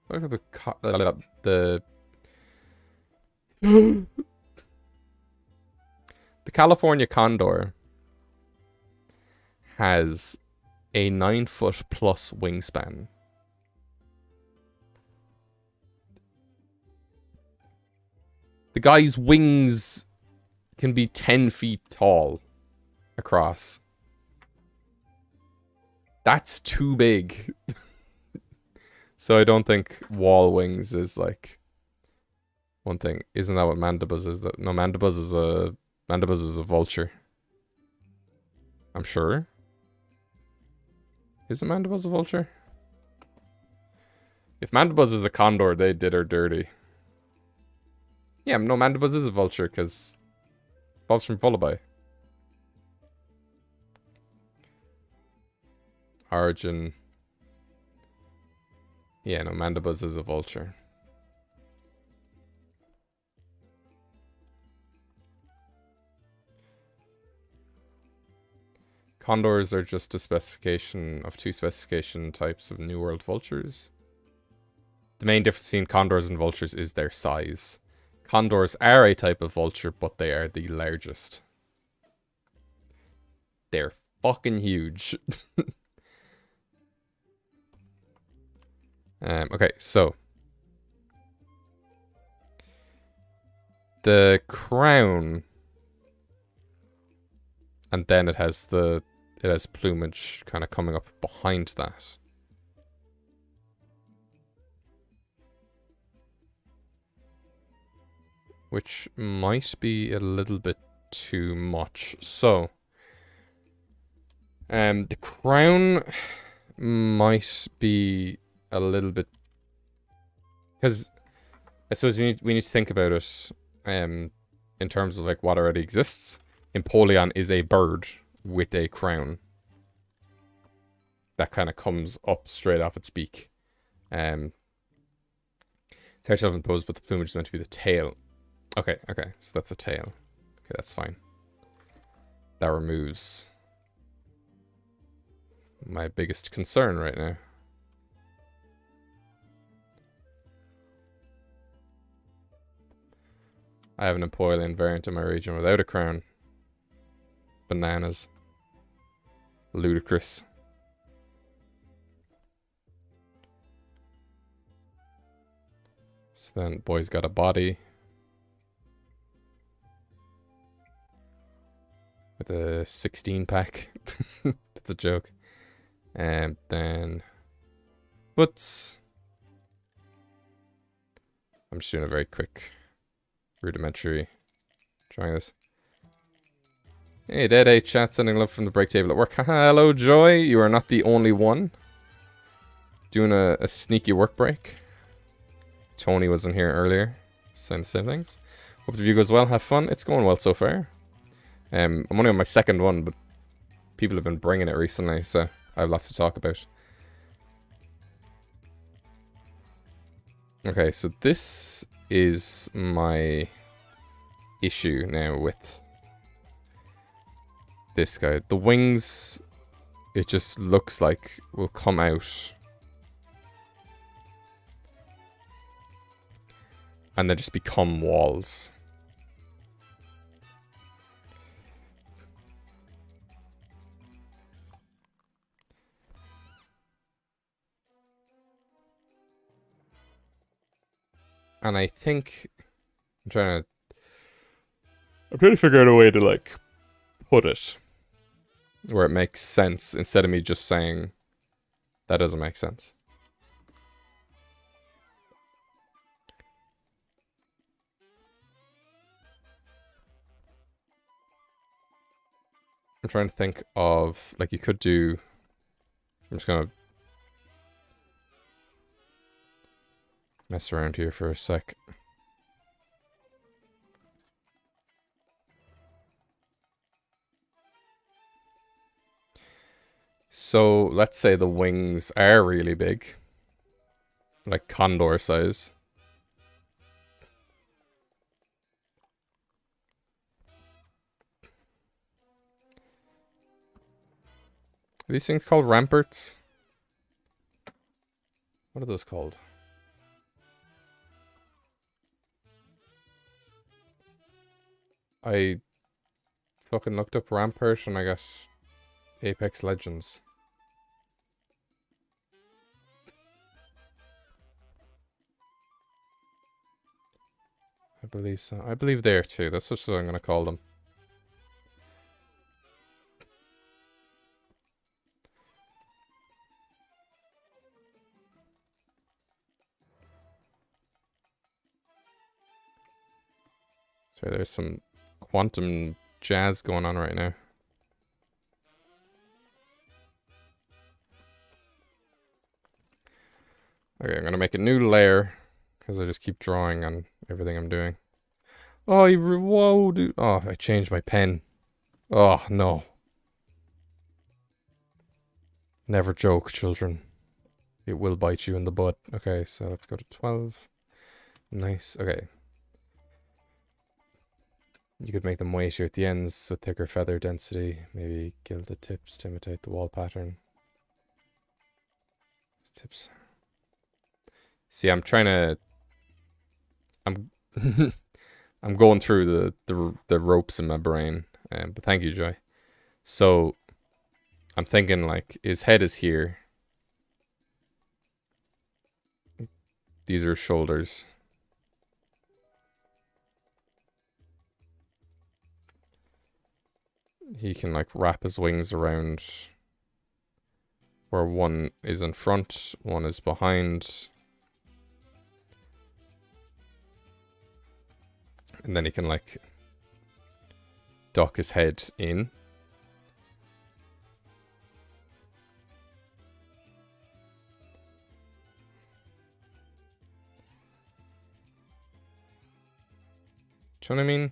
Look at the the California condor has a 9-foot plus wingspan. The guy's wings can be 10 feet tall across. That's too big. So I don't think wall wings is like one thing. Isn't that what mandibus is? No, mandibus is a vulture. I'm sure. Is a mandibus a vulture? If mandibus is the condor, they did her dirty. Yeah, no, mandibus is a vulture because evolves from Vullaby. Origin. Yeah, no, mandibus is a vulture. Condors are just a specification of 2 specification types of New World vultures. The main difference between condors and vultures is their size. Condors are a type of vulture, but they are the largest. They're fucking huge. Okay, so the crown, and then it has plumage kind of coming up behind that. Which might be a little bit too much. So the crown might be a little bit, because I suppose we need to think about it in terms of like what already exists. Empoleon is a bird with a crown that kind of comes up straight off its beak. Tail and pose, but the plumage is meant to be the tail. Okay, so that's a tail. Okay, that's fine. That removes my biggest concern right now. I have an Empoleon variant in my region without a crown. Bananas. Ludicrous. So then, boy's got a body. With a 16-pack. That's a joke. And then... Whoops. I'm just doing a very quick... rudimentary. Trying this. Hey, Dead 8 chat, sending love from the break table at work. Hello, Joy. You are not the only one. Doing a sneaky work break. Tony was in here earlier. Saying the same things. Hope the view goes well. Have fun. It's going well so far. I'm only on my second one, but people have been bringing it recently, so I have lots to talk about. Okay, so this is my issue now with this guy. The wings, it just looks like will come out and then just become walls. And I think I'm trying to figure out a way to like put it where it makes sense instead of me just saying that doesn't make sense. I'm trying to think of, like, you could do... I'm just gonna mess around here for a sec. So, let's say the wings are really big. Like condor size. Are these things called ramparts? What are those called? I fucking looked up rampart and I got Apex Legends. I believe so. I believe they are too. That's what I'm gonna call them. Sorry, there's some quantum jazz going on right now. Okay, I'm gonna make a new layer because I just keep drawing on everything I'm doing. Oh, whoa, dude. Oh, I changed my pen. Oh, no. Never joke, children. It will bite you in the butt. Okay, so let's go to 12. Nice. Okay. You could make them weightier at the ends with thicker feather density. Maybe gild the tips to imitate the wall pattern. Tips. See, I'm trying to... I'm I'm going through the ropes in my brain. But thank you, Joy. So, I'm thinking, like, his head is here. These are his shoulders. He can, like, wrap his wings around where one is in front, one is behind. And then he can, like, duck his head in. Do you know what I mean?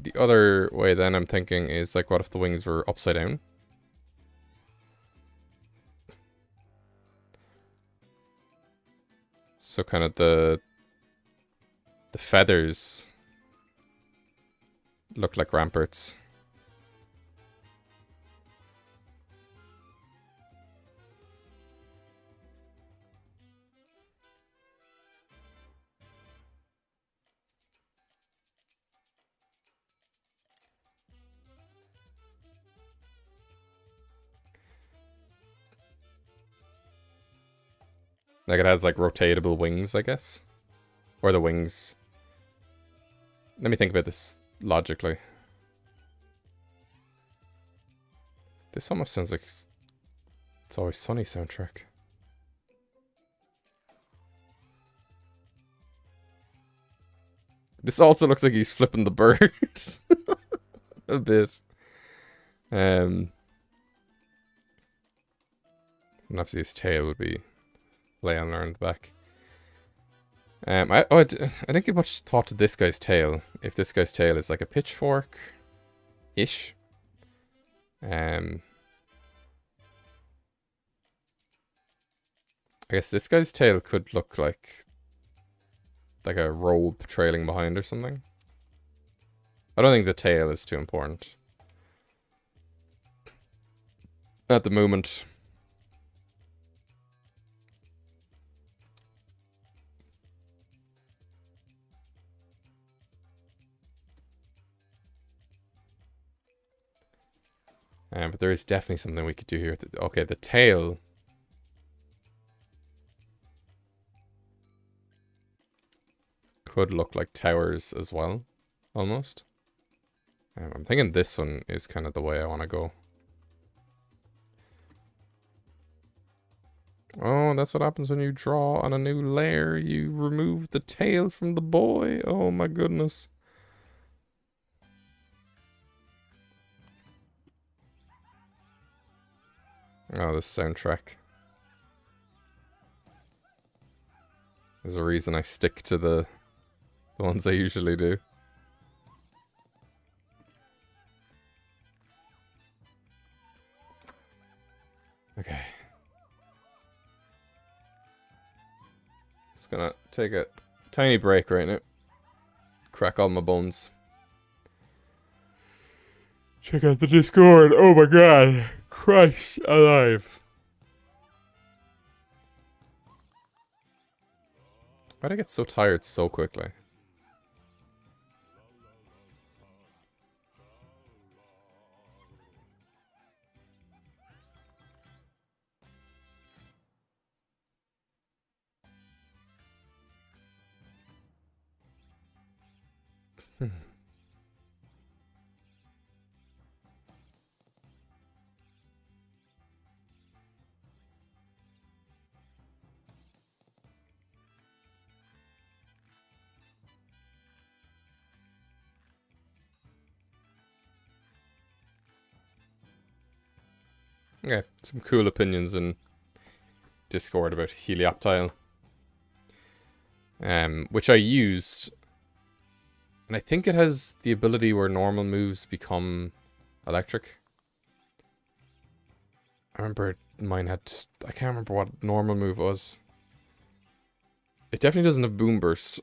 The other way then I'm thinking is, like, what if the wings were upside down? So kind of the feathers look like ramparts. Like it has like rotatable wings, I guess. Or the wings. Let me think about this logically. This almost sounds like It's Always Sunny soundtrack. This also looks like he's flipping the bird. A bit. And obviously his tail would be laying around the back. I didn't give much thought to this guy's tail. If this guy's tail is like a pitchfork-ish. I guess this guy's tail could look like a robe trailing behind or something. I don't think the tail is too important at the moment. But there is definitely something we could do here. Okay, the tail could look like towers as well, almost. I'm thinking this one is kind of the way I want to go. Oh, that's what happens when you draw on a new layer. You remove the tail from the boy. Oh my goodness. Oh, this soundtrack. There's a reason I stick to the ones I usually do. Okay. Just gonna take a tiny break right now. Crack all my bones. Check out the Discord. Oh my god. Christ alive. Why'd I get so tired so quickly? Okay, some cool opinions in Discord about Helioptile. Which I used. And I think it has the ability where normal moves become electric. I remember mine had... I can't remember what normal move was. It definitely doesn't have Boom Burst.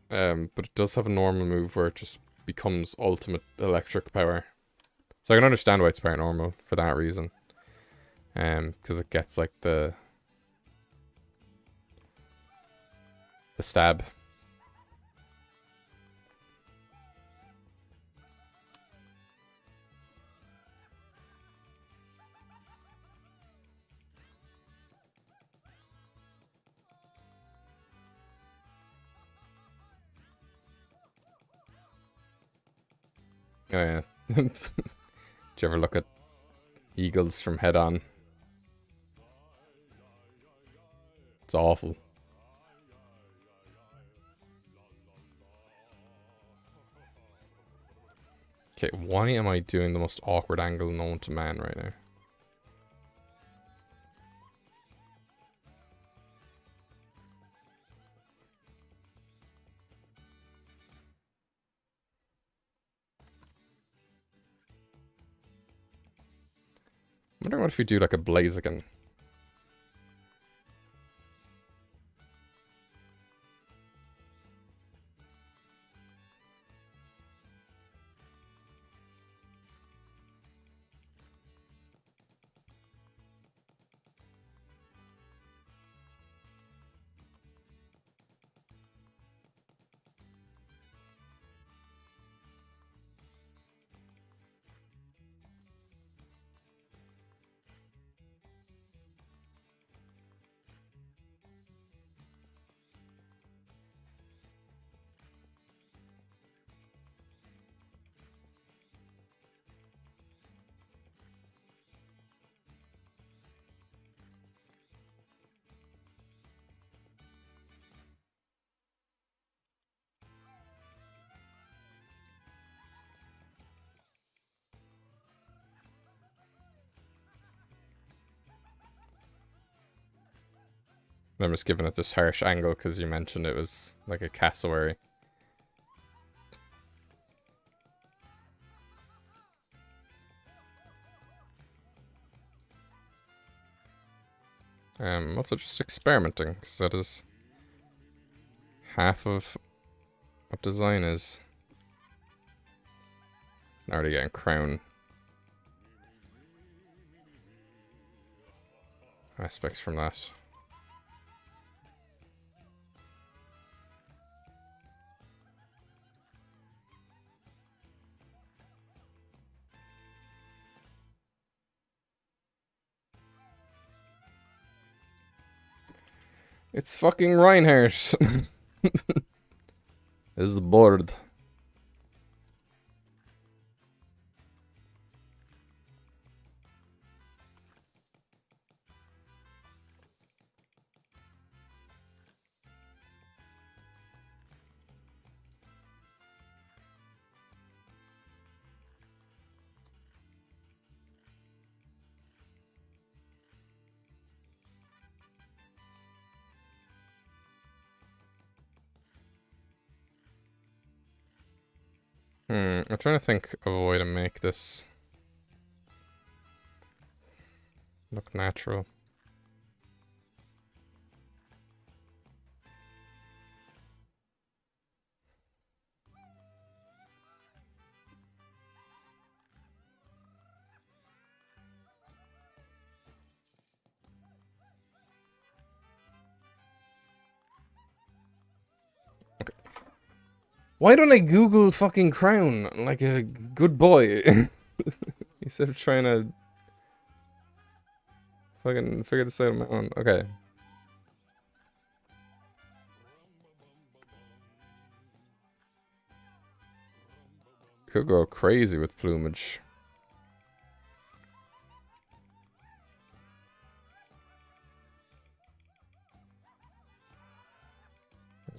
But it does have a normal move where it just becomes ultimate electric power. So I can understand why it's paranormal for that reason. Because it gets like the stab. Oh yeah. Did you ever look at eagles from head on? It's awful. Okay, why am I doing the most awkward angle known to man right now? I'm wondering what if we do like a Blaziken. I'm just giving it this harsh angle because you mentioned it was like a cassowary. I'm also just experimenting because that is half of what design is. Already getting crown aspects from that. It's fucking Reinhardt. This is bored. I'm trying to think of a way to make this look natural. Why don't I Google fucking crown like a good boy? Instead of trying to fucking figure this out on my own. Okay. Could go crazy with plumage.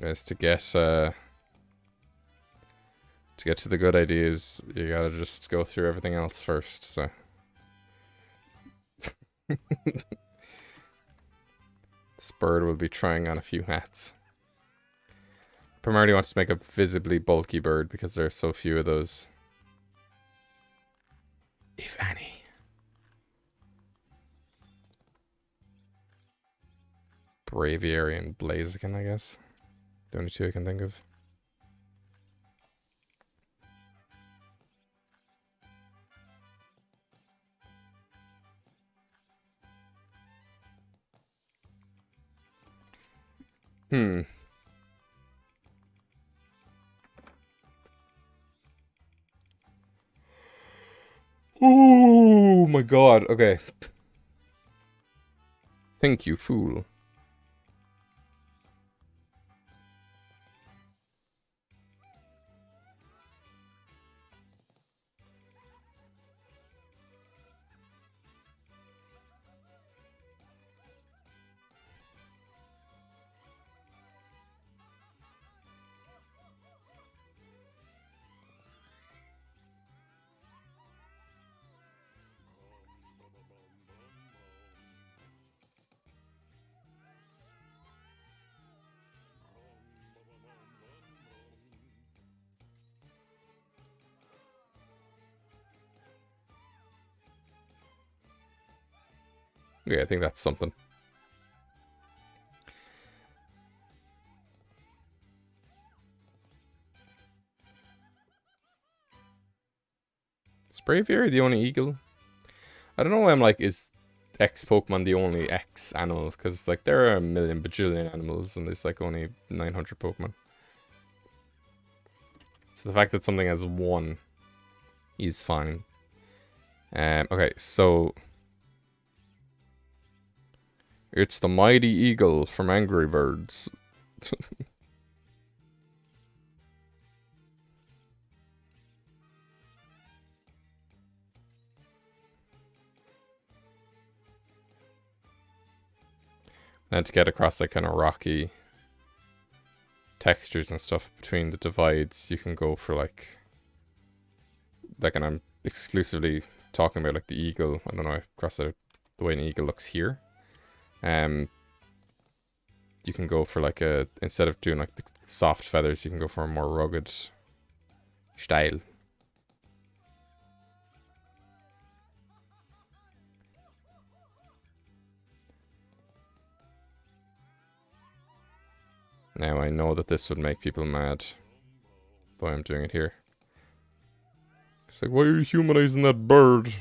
Guys, to get to the good ideas, you gotta just go through everything else first, so. This bird will be trying on a few hats. Primarily wants to make a visibly bulky bird because there are so few of those. If any. Braviary and Blaziken, I guess. The only two I can think of. Oh my god, okay. Thank you, fool. Yeah, I think that's something. Is Braviary the only eagle? I don't know why I'm like, is X Pokemon the only X animal? Because like there are a million bajillion animals and there's like only 900 Pokemon. So the fact that something has one is fine. Okay, so it's the mighty eagle from Angry Birds. And to get across like kind of rocky textures and stuff between the divides, you can go for like, and I'm exclusively talking about like the eagle. I don't know, across the way an eagle looks here. You can go for like a, instead of doing like the soft feathers, you can go for a more rugged style. Now I know that this would make people mad, but I'm doing it here. It's like, why are you humanizing that bird?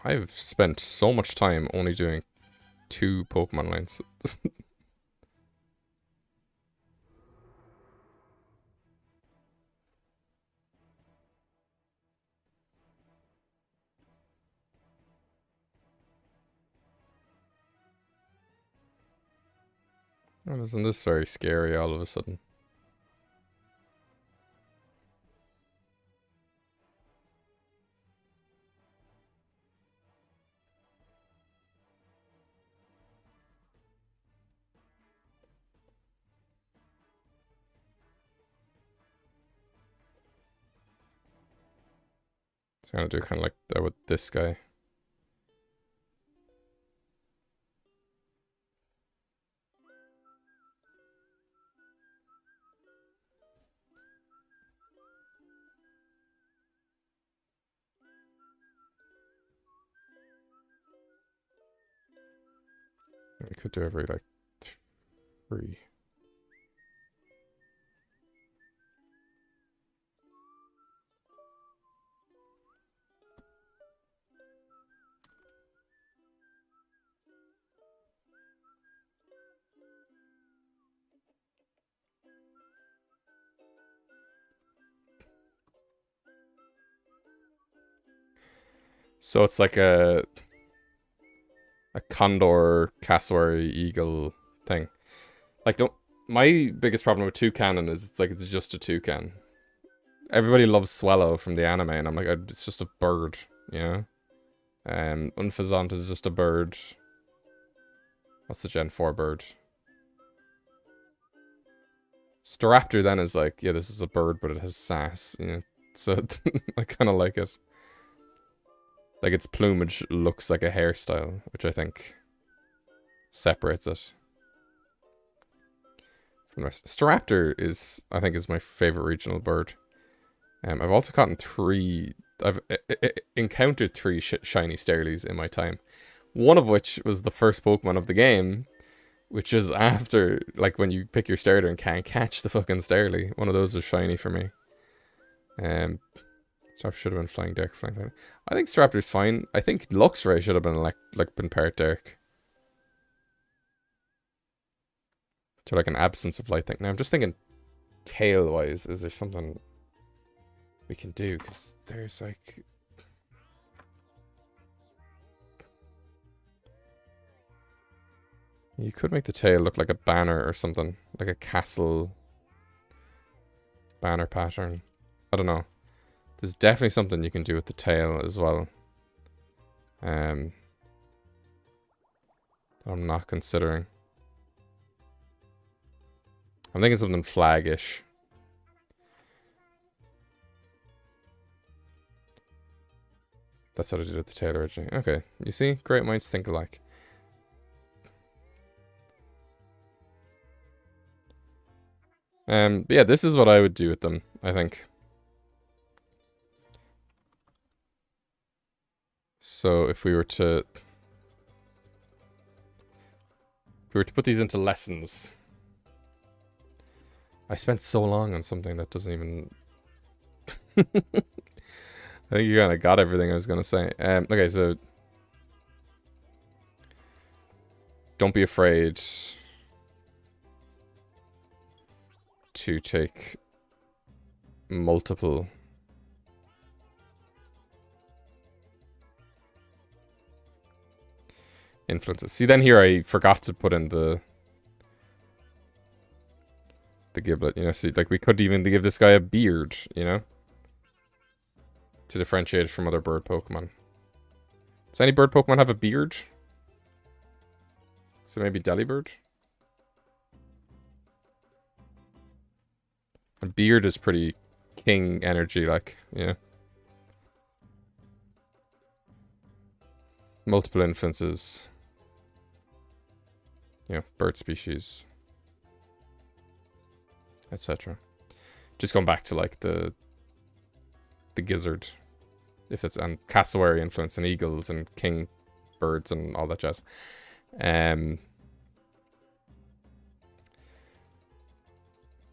I've spent so much time only doing 2 Pokemon lines. Well, isn't this very scary all of a sudden? So I'm gonna do kind of like that with this guy. We could do every like 3. So it's like a condor, cassowary, eagle thing. Like, my biggest problem with toucan is it's just a toucan. Everybody loves Swallow from the anime, and I'm like, it's just a bird, you know? Unfazant is just a bird. What's the Gen 4 bird? Staraptor then is like, yeah, this is a bird, but it has sass, you know? So I kind of like it. Like, its plumage looks like a hairstyle, which I think separates it from the rest. Staraptor is, I think, is my favorite regional bird. I've also gotten 3... I've encountered 3 shiny Starlies in my time. One of which was the first Pokemon of the game, which is after, like, when you pick your starter and can't catch the fucking Starly. One of those was shiny for me. Staraptor should have been flying dark, flying. I think Staraptor's fine. I think Luxray should have been been part dark. To like an absence of light thing. Now I'm just thinking tail wise, is there something we can do? Because there's like you could make the tail look like a banner or something. Like a castle banner pattern. I don't know. There's definitely something you can do with the tail as well. I'm not considering. I'm thinking something flag-ish. That's what I did with the tail originally. Okay, you see? Great minds think alike. But yeah, this is what I would do with them, I think. So if we were to put these into lessons. I spent so long on something that doesn't even I think you kind of got everything I was going to say. Okay, so don't be afraid to take multiple influences. See, then here I forgot to put in the giblet, you know, so like we could even give this guy a beard, you know, to differentiate it from other bird Pokemon. Does any bird Pokemon have a beard? So maybe Delibird? A beard is pretty king energy, like, you know. Multiple influences. You know, bird species. Etc. Just going back to like the gizzard, if it's and cassowary influence and eagles and king birds and all that jazz.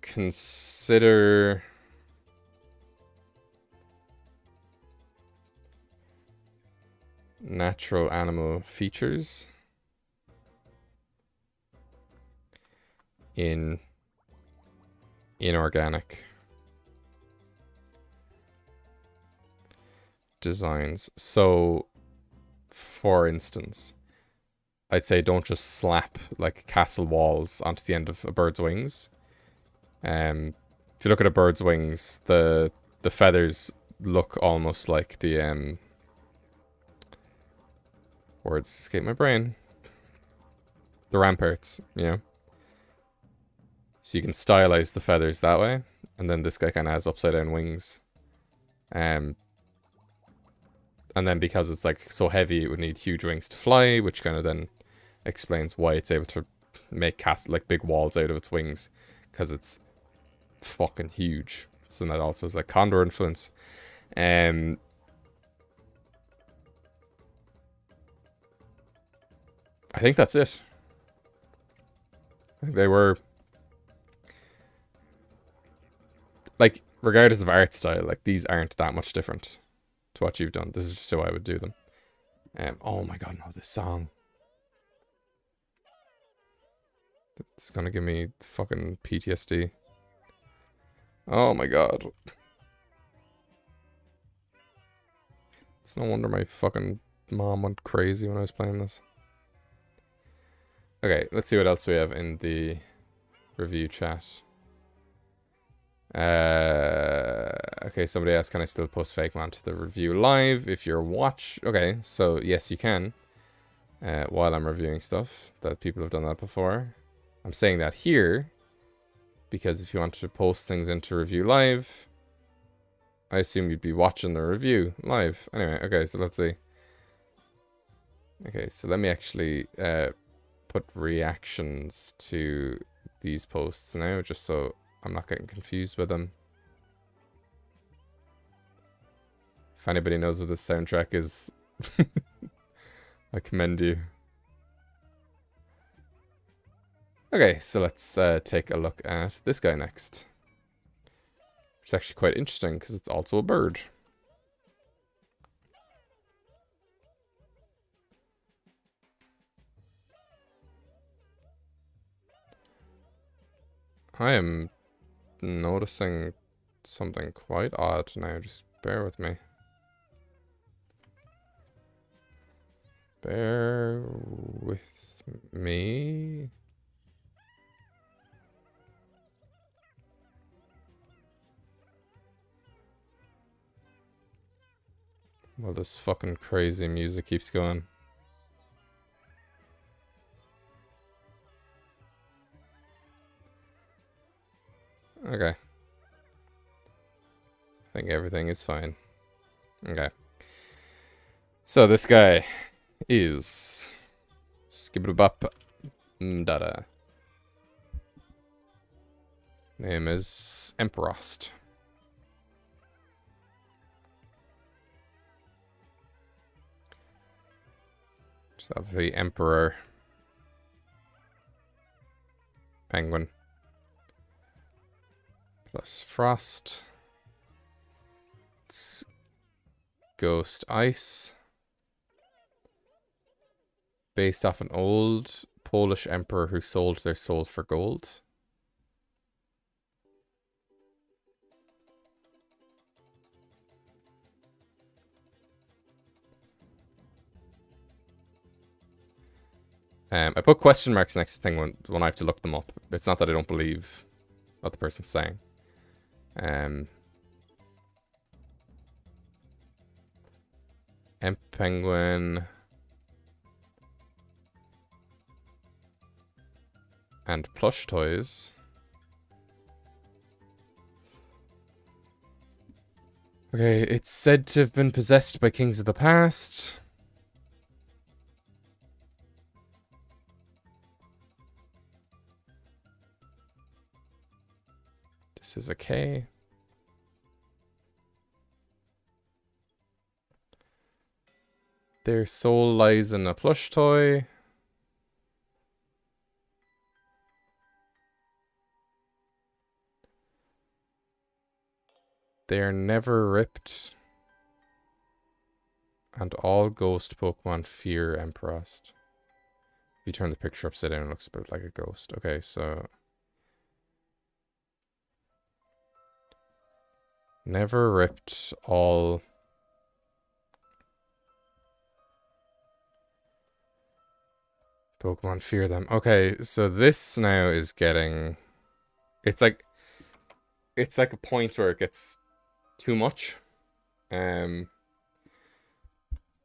Consider natural animal features in inorganic designs. So, for instance, I'd say don't just slap like castle walls onto the end of a bird's wings. If you look at a bird's wings, the feathers look almost like the words escape my brain. The ramparts, you know. So you can stylize the feathers that way, and then this guy kind of has upside down wings. And then because it's like so heavy, it would need huge wings to fly, which kind of then explains why it's able to make like big walls out of its wings, because it's fucking huge. So that also is like condor influence. I think that's it. I think they were like, regardless of art style, like these aren't that much different to what you've done. This is just how I would do them. Oh my god, no, this song. It's gonna give me fucking PTSD. Oh my god. It's no wonder my fucking mom went crazy when I was playing this. Okay, let's see what else we have in the review chat. Okay, somebody asked, can I still post Fakemon to the review live if you're Okay, so yes, you can. While I'm reviewing stuff, that people have done that before. I'm saying that here because if you want to post things into review live, I assume you'd be watching the review live. Anyway, okay, so let's see. Okay, so let me actually put reactions to these posts now, just so I'm not getting confused with them. If anybody knows what this soundtrack is, I commend you. Okay, so let's take a look at this guy next. It's actually quite interesting because it's also a bird. I am noticing something quite odd now. Just bear with me. Bear with me. Well, this fucking crazy music keeps going. Okay. I think everything is fine. Okay. So this guy is Skibblebop Dada. Name is Emperost. So the Emperor Penguin plus Frost. It's Ghost Ice. Based off an old Polish emperor who sold their soul for gold. I put question marks next to the thing when I have to look them up. It's not that I don't believe what the person's saying. Emp Penguin and plush toys. Okay, it's said to have been possessed by kings of the past. This is a K. Their soul lies in a plush toy. They're never ripped. And all ghost Pokemon fear Emperost. If you turn the picture upside down, it looks a bit like a ghost. Okay, so... Never ripped, all... Pokemon fear them. Okay, so this now is getting... It's like a point where it gets too much.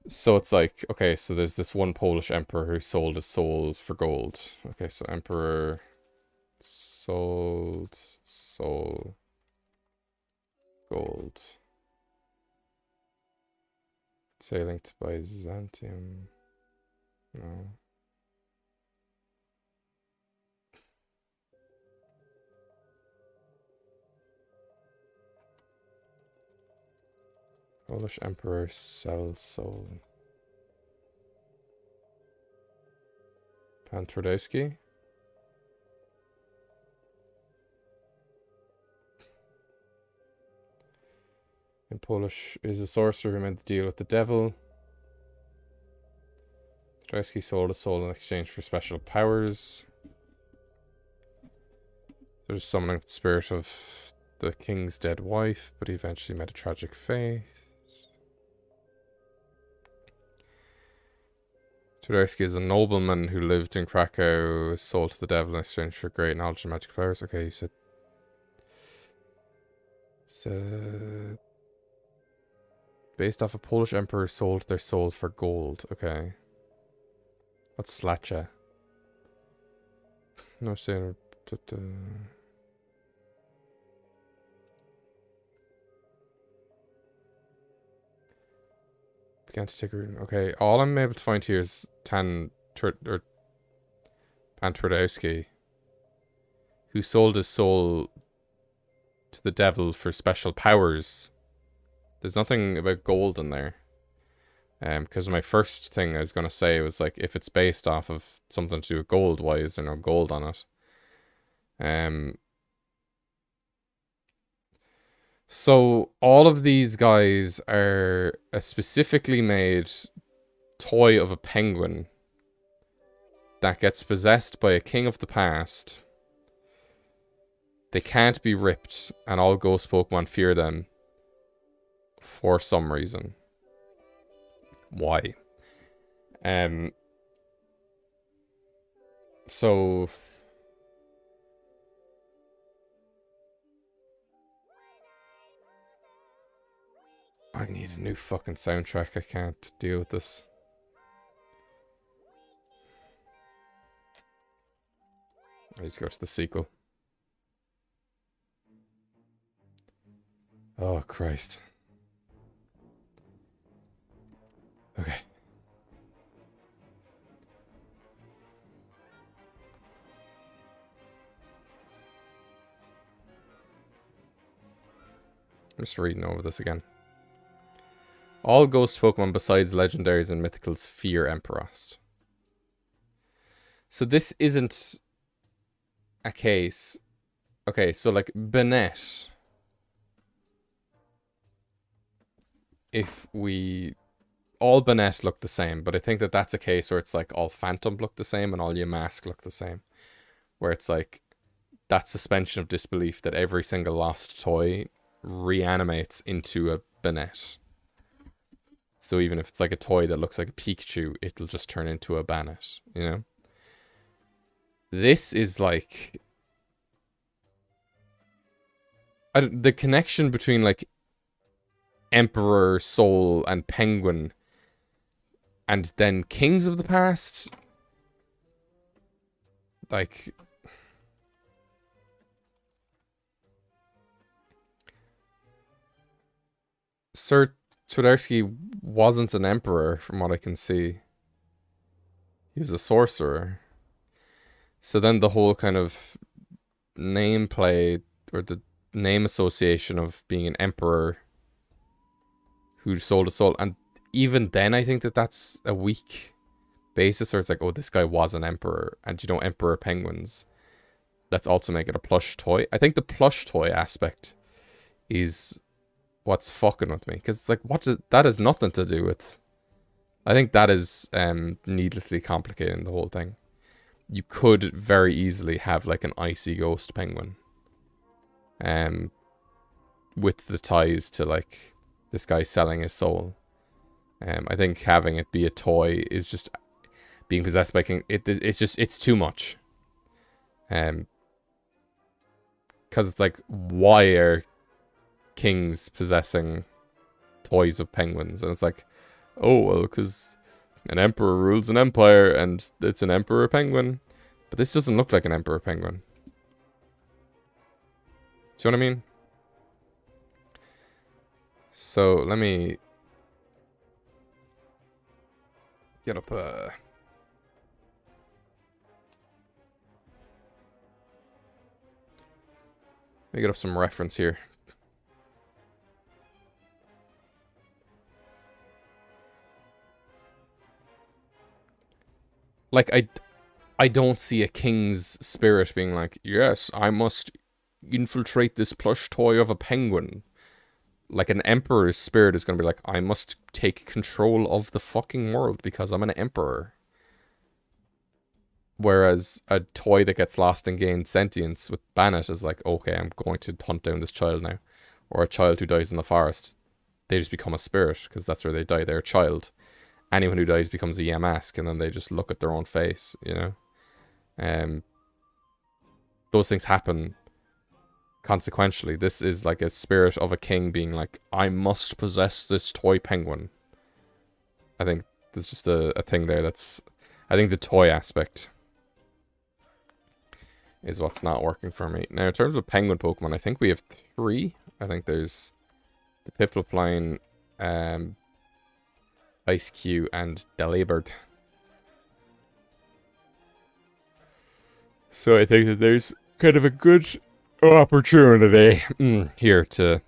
So it's like, okay, so there's this one Polish emperor who sold his soul for gold. Okay, so emperor sold soul gold. Say linked by Byzantium. No. Polish Emperor sells soul. Pan Twardowski. In Polish is a sorcerer who made the deal with the devil. Twardowski sold a soul in exchange for special powers. There's summoning the spirit of the king's dead wife, but he eventually met a tragic fate. Twardowski is a nobleman who lived in Krakow, sold to the devil in exchange for great knowledge and magic powers. Okay, you said... based off a Polish emperor sold their soul for gold. Okay. What's Slacha? No saying... began to take a root. Okay, all I'm able to find here is Pan Twardowski, who sold his soul to the devil for special powers. There's nothing about gold in there. Because my first thing I was going to say was, like, if it's based off of something to do with gold, why is there no gold on it? So all of these guys are a specifically made toy of a penguin that gets possessed by a king of the past. They can't be ripped, and all ghost Pokemon fear them for some reason. Why? So I need a new fucking soundtrack. I can't deal with this. I need to go to the sequel. Oh, Christ. Okay. I'm just reading over this again. All ghost Pokemon besides legendaries and mythicals fear Emperost. So this isn't a case. Okay, so like Banette. If we... all Banette look the same, but I think that that's a case where it's like all Phantom look the same and all Yamask look the same. Where it's like that suspension of disbelief that every single lost toy reanimates into a Banette. So even if it's like a toy that looks like a Pikachu, it'll just turn into a Banette, you know? This is like... the connection between like Emperor, Soul, and Penguin, and then Kings of the Past, like... Sir Twardowski wasn't an emperor, from what I can see. He was a sorcerer. So then the whole kind of name play, or the name association of being an emperor who sold a soul, and even then I think that that's a weak basis, where it's like, oh, this guy was an emperor, and you know, emperor penguins. Let's also make it a plush toy. I think the plush toy aspect is what's fucking with me, because it's like, that has nothing to do with... I think that is needlessly complicating the whole thing. You could very easily have like an icy ghost penguin, with the ties to like this guy selling his soul. I think having it be a toy is just being possessed by king. It's too much. Because it's like, why are kings possessing toys of penguins? And it's like, oh, well, because an emperor rules an empire and it's an emperor penguin. But this doesn't look like an emperor penguin. Do you know what I mean? So let me Get up, let me get up some reference here. Like, I don't see a king's spirit being like, yes, I must infiltrate this plush toy of a penguin. Like, an emperor's spirit is going to be like, I must take control of the fucking world because I'm an emperor. Whereas a toy that gets lost and gains sentience with Bannet is like, okay, I'm going to hunt down this child now. Or a child who dies in the forest. They just become a spirit because that's where they die. They're a child. Anyone who dies becomes a Yamask, and then they just look at their own face, you know? Those things happen consequentially. This is like a spirit of a king being like, I must possess this toy penguin. I think there's just a thing there that's... I think the toy aspect is what's not working for me. Now, in terms of penguin Pokemon, I think we have 3. I think there's the Piplup, Ice-Q, and Delibird. So I think that there's kind of a good opportunity here to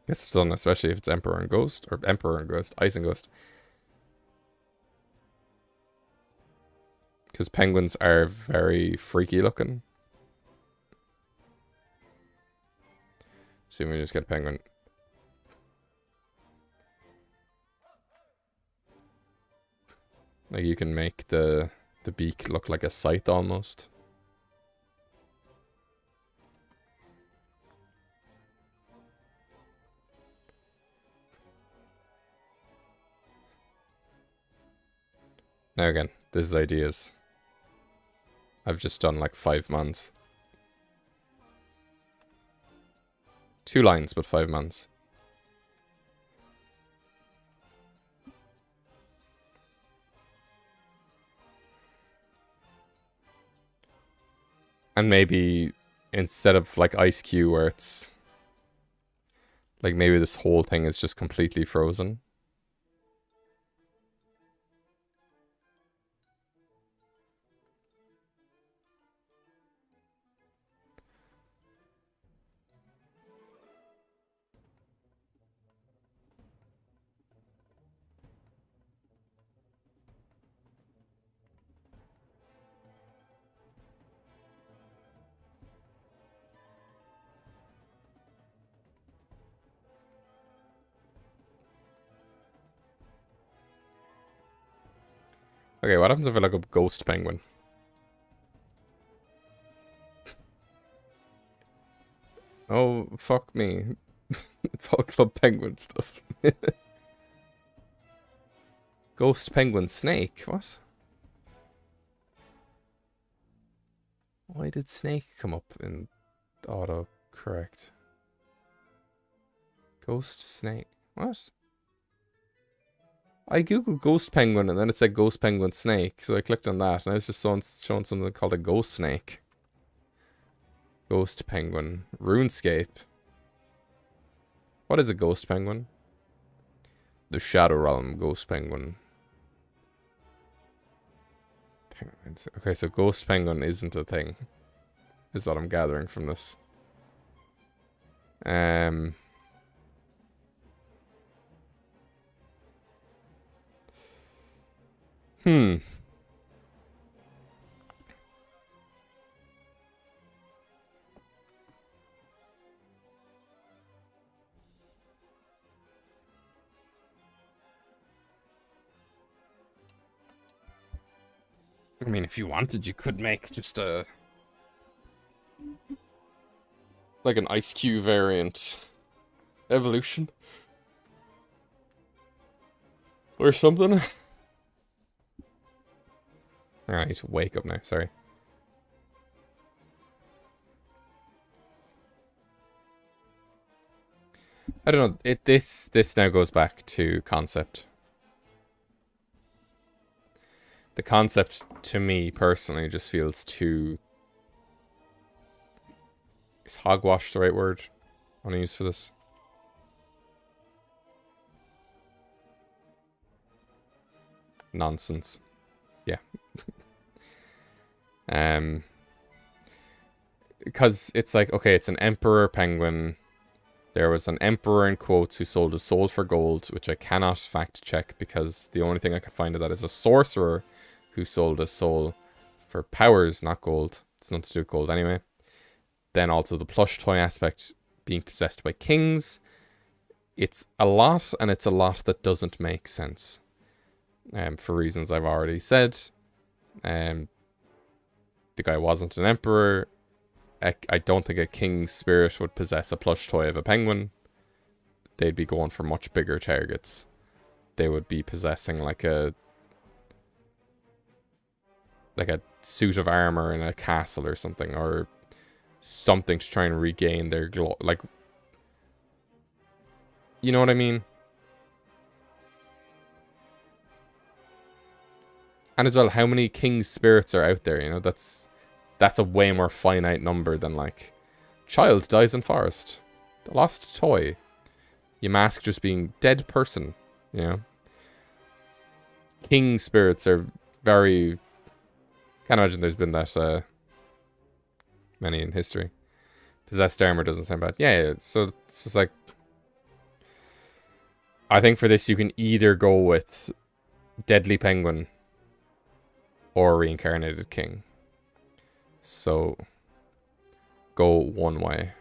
get stuff done, especially if it's Emperor and Ghost, or Emperor and Ghost, Ice and Ghost. Because penguins are very freaky looking. See, we just get a penguin. Like, you can make the beak look like a scythe almost. Now again, this is ideas. I've just done like 5 months. 2 lines, but 5 months. And maybe instead of like Ice-Q where it's like maybe this whole thing is just completely frozen. Okay, what happens if I look up Ghost Penguin? Oh, fuck me. It's all Club Penguin stuff. Ghost Penguin Snake? What? Why did Snake come up in auto-correct? Ghost Snake? What? I googled Ghost Penguin and then it said Ghost Penguin Snake, so I clicked on that and I was just showing something called a Ghost Snake. Ghost Penguin. RuneScape. What is a Ghost Penguin? The Shadow Realm Ghost Penguin. Penguins. Okay, so Ghost Penguin isn't a thing. Is what I'm gathering from this. I mean, if you wanted, you could make just a... like an Ice-Q variant evolution. Or something. Alright, I need to wake up now, sorry. I don't know, this now goes back to concept. The concept, to me, personally, just feels too... Is hogwash the right word I want to use for this? nonsense. Yeah. Because it's like, okay, it's an emperor penguin. There was an emperor in quotes who sold his soul for gold, which I cannot fact check because the only thing I can find of that is a sorcerer who sold his soul for powers, not gold. It's nothing to do with gold anyway. Then also the plush toy aspect being possessed by kings. It's a lot, and it's a lot that doesn't make sense. For reasons I've already said. The guy wasn't an emperor. I don't think a king's spirit would possess a plush toy of a penguin. They'd be going for much bigger targets. They would be possessing like a suit of armor in a castle or something, or something to try and regain their glory. Like, you know what I mean? And as well, how many king's spirits are out there? You know, that's a way more finite number than like, child dies in forest, the lost toy, you mask just being dead person. You know, king spirits are very. Can't imagine there's been that many in history. Possessed armor doesn't sound bad. Yeah, so it's just like, I think for this you can either go with Deadly Penguin or Reincarnated King. So go one way.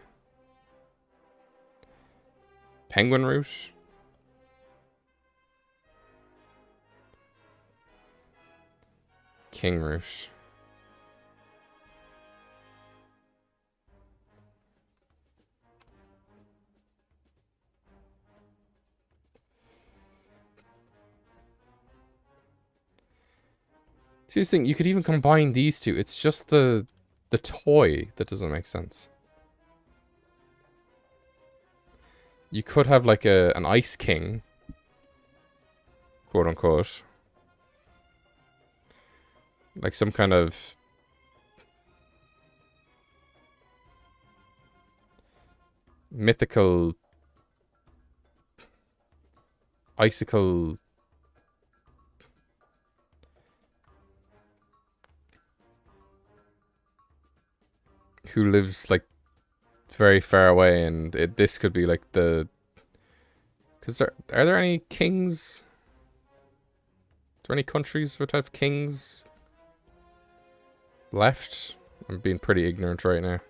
Penguin route. King route. See, this thing, you could even combine these two. It's just the toy that doesn't make sense. You could have like an Ice King, quote unquote. Like some kind of mythical icicle who lives like very far away, and this could be like the, because are there any kings? Are there any countries that have kings left? I'm being pretty ignorant right now.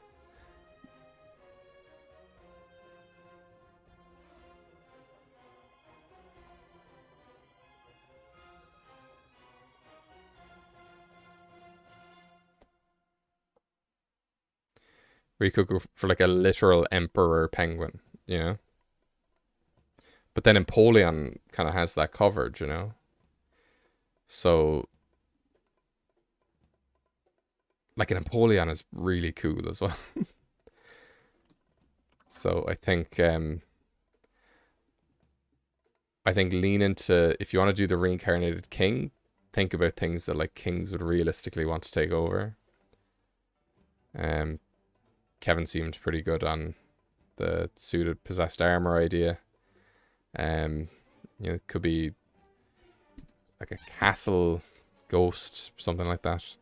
Where you could go for like a literal emperor penguin, you know? But then Napoleon kind of has that covered, you know? So, like, an Napoleon is really cool as well. So I think lean into, if you want to do the reincarnated king, think about things that like kings would realistically want to take over. Kevin seemed pretty good on the suited possessed armor idea. You know, it could be like a castle ghost, something like that.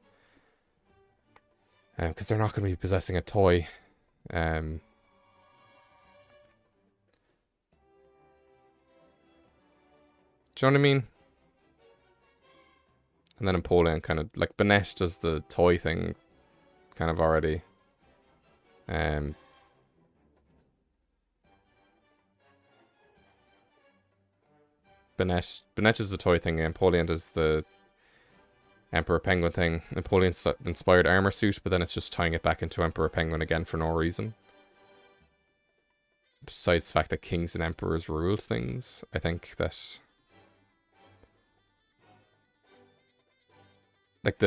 Because they're not going to be possessing a toy. Do you know what I mean? And then Napoleon kind of, like, Benesh does the toy thing kind of already. Benesh is the toy thing, and Napoleon does the Emperor Penguin thing. Napoleon's inspired armor suit, but then it's just tying it back into Emperor Penguin again for no reason. Besides the fact that kings and emperors ruled things, I think that, like,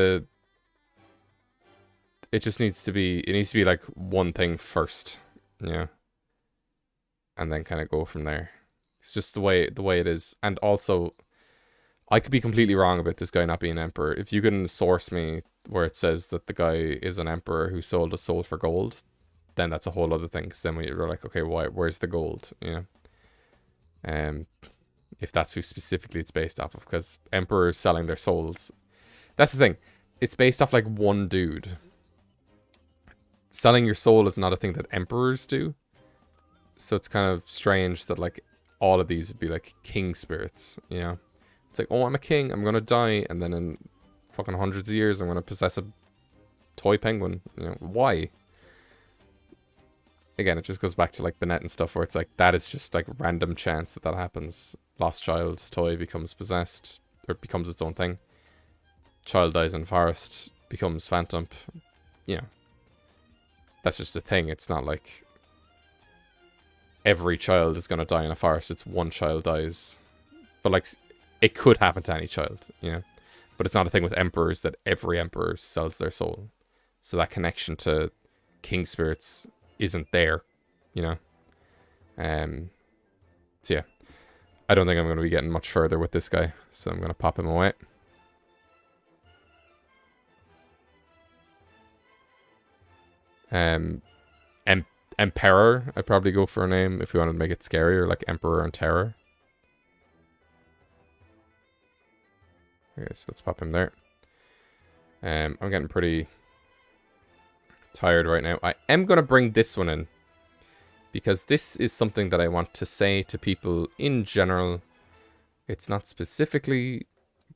it just needs to be, like one thing first, you know, and then kind of go from there. It's just the way it is. And also, I could be completely wrong about this guy not being an emperor. If you can source me where it says that the guy is an emperor who sold his soul for gold, then that's a whole other thing. Because then you're like, okay, where's the gold? You know. if that's who specifically it's based off of, because emperors selling their souls. That's the thing. It's based off like one dude. Selling your soul is not a thing that emperors do. So it's kind of strange that like all of these would be like king spirits, you know? It's like, oh, I'm a king, I'm gonna die, and then in fucking hundreds of years I'm gonna possess a toy penguin. You know, why? Again, it just goes back to like Bennett and stuff, where it's like, that is just like random chance that happens. Lost child's toy becomes possessed, or becomes its own thing. Child dies in forest, becomes phantom. You know, that's just a thing. It's not like every child is going to die in a forest. It's one child dies. But like, it could happen to any child, you know. But it's not a thing with emperors that every emperor sells their soul. So that connection to king spirits isn't there, you know. So yeah, I don't think I'm going to be getting much further with this guy, so I'm going to pop him away. Emperor, I'd probably go for a name if we wanted to make it scarier, like Emperor and Terror. Okay, so let's pop him there. I'm getting pretty tired right now. I am going to bring this one in, because this is something that I want to say to people in general. It's not specifically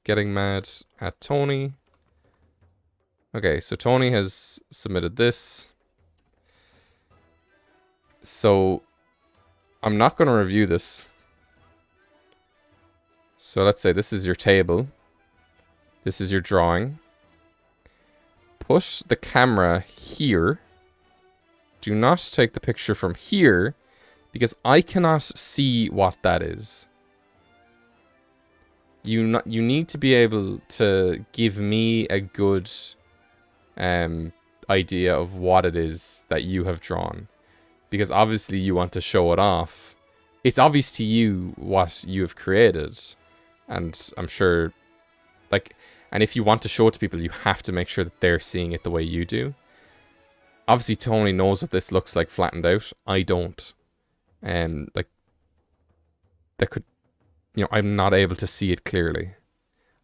getting mad at Tony. Okay, so Tony has submitted this. So I'm not going to review this. So let's say this is your table. This is your drawing. Put the camera here. Do not take the picture from here, because I cannot see what that is. You need to be able to give me a good idea of what it is that you have drawn, because obviously you want to show it off. It's obvious to you what you have created, and I'm sure, like, and if you want to show it to people, you have to make sure that they're seeing it the way you do. Obviously, Tony knows what this looks like flattened out. I don't. Like, that could, you know, I'm not able to see it clearly.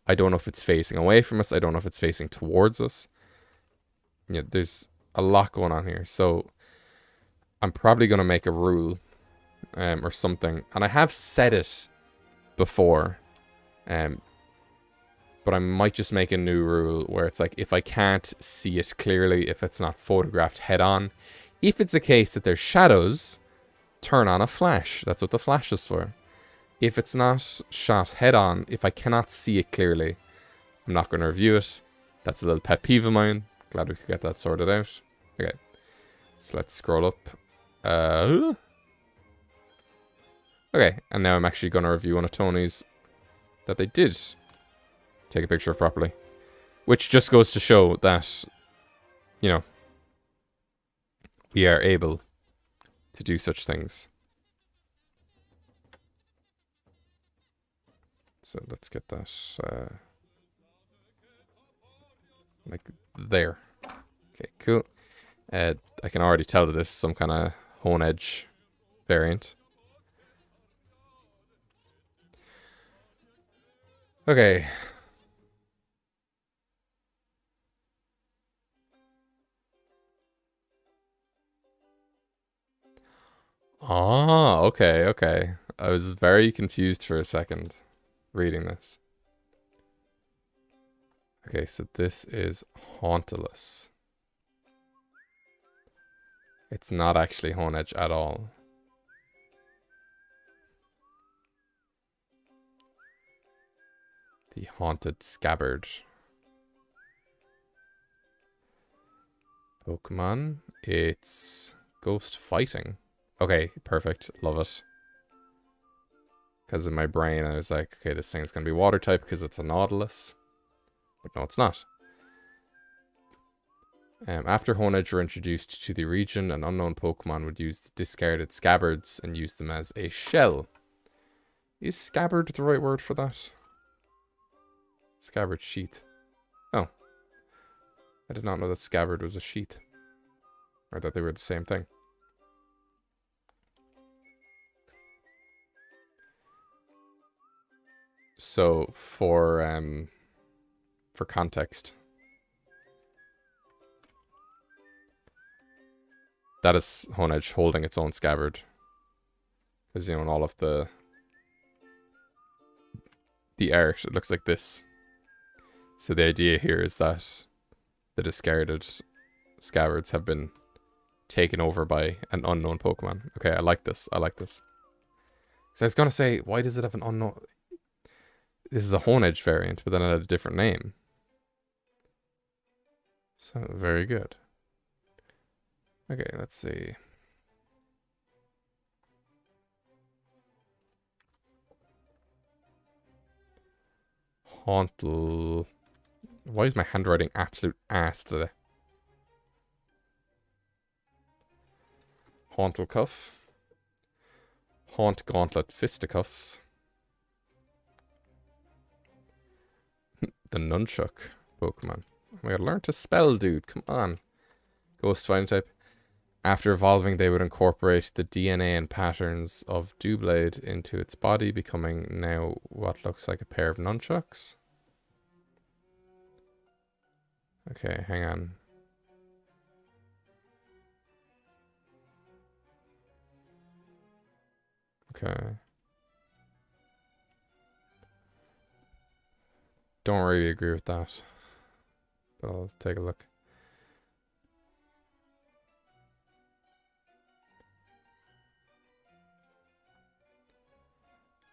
I don't know if it's facing away from us. I don't know if it's facing towards us. Yeah, there's a lot going on here. So I'm probably going to make a rule or something. And I have said it before. But I might just make a new rule where it's like, if I can't see it clearly, if it's not photographed head on, if it's a case that there's shadows, turn on a flash. That's what the flash is for. If it's not shot head on, if I cannot see it clearly, I'm not going to review it. That's a little pet peeve of mine. Glad we could get that sorted out. Okay, so let's scroll up. Okay, and now I'm actually going to review one of Tony's that they did take a picture of properly. Which just goes to show that, you know, we are able to do such things. So let's get that like there. Okay, cool. I can already tell that this is some kind of hone edge variant. Okay. Ah, okay, okay. I was very confused for a second reading this. Okay, so this is Hauntilus. It's not actually hone edge at all. The Haunted Scabbard. Pokemon. It's Ghost Fighting. Okay, perfect. Love it. Because in my brain I was like, okay, this thing's going to be water type because it's a Nautilus. But no, it's not. After Honedge were introduced to the region, an unknown Pokemon would use the discarded Scabbards and use them as a shell. Is Scabbard the right word for that? Scabbard sheath. Oh. I did not know that Scabbard was a sheath. Or that they were the same thing. So for context, that is Honedge holding its own scabbard. Because, you know, in all of the art, it looks like this. So the idea here is that the discarded scabbards have been taken over by an unknown Pokemon. Okay, I like this. I like this. So I was going to say, why does it have an unknown... This is a Honedge variant, but then it had a different name. So, very good. Okay, let's see. Hauntle. Why is my handwriting absolute ass today? Hauntelcuff. Haunt Gauntlet Fisticuffs. The Nunchuck Pokemon. Oh my god, learn to spell, dude. Come on. Ghost Fighting type. After evolving, they would incorporate the DNA and patterns of Doublade into its body, becoming now what looks like a pair of nunchucks. Okay, hang on. Okay. Don't really agree with that, but I'll take a look.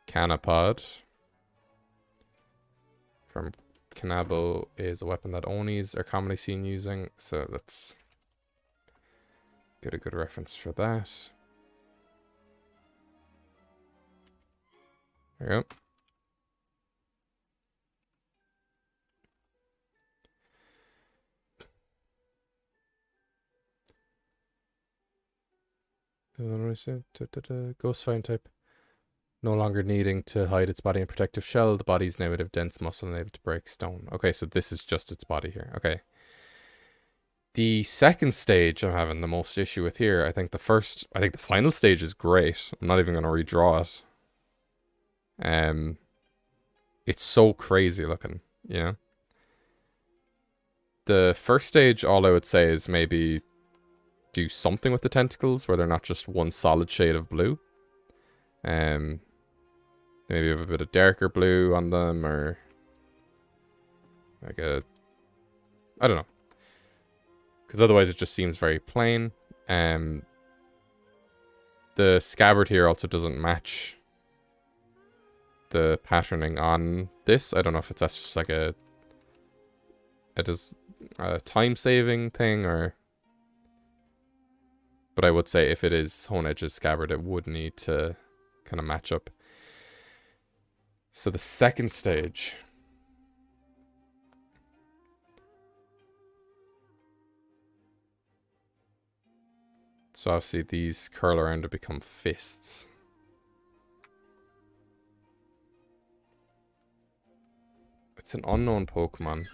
Canapod from Kanabo is a weapon that Onis are commonly seen using, so let's get a good reference for that. There we go. Ghost Fighting type. No longer needing to hide its body in protective shell, the body's now made of dense muscle and able to break stone. Okay, so this is just its body here. Okay. The second stage I'm having the most issue with here. I think the final stage is great. I'm not even going to redraw it. It's so crazy looking, you know? The first stage, all I would say is maybe do something with the tentacles where they're not just one solid shade of blue. Maybe have a bit of darker blue on them, or like I don't know. Because otherwise it just seems very plain. The scabbard here also doesn't match the patterning on this. I don't know if that's just like a time-saving thing, or... But I would say if it is Honedge's scabbard, it would need to kind of match up. So the second stage. So obviously these curl around to become fists. It's an unknown Pokemon.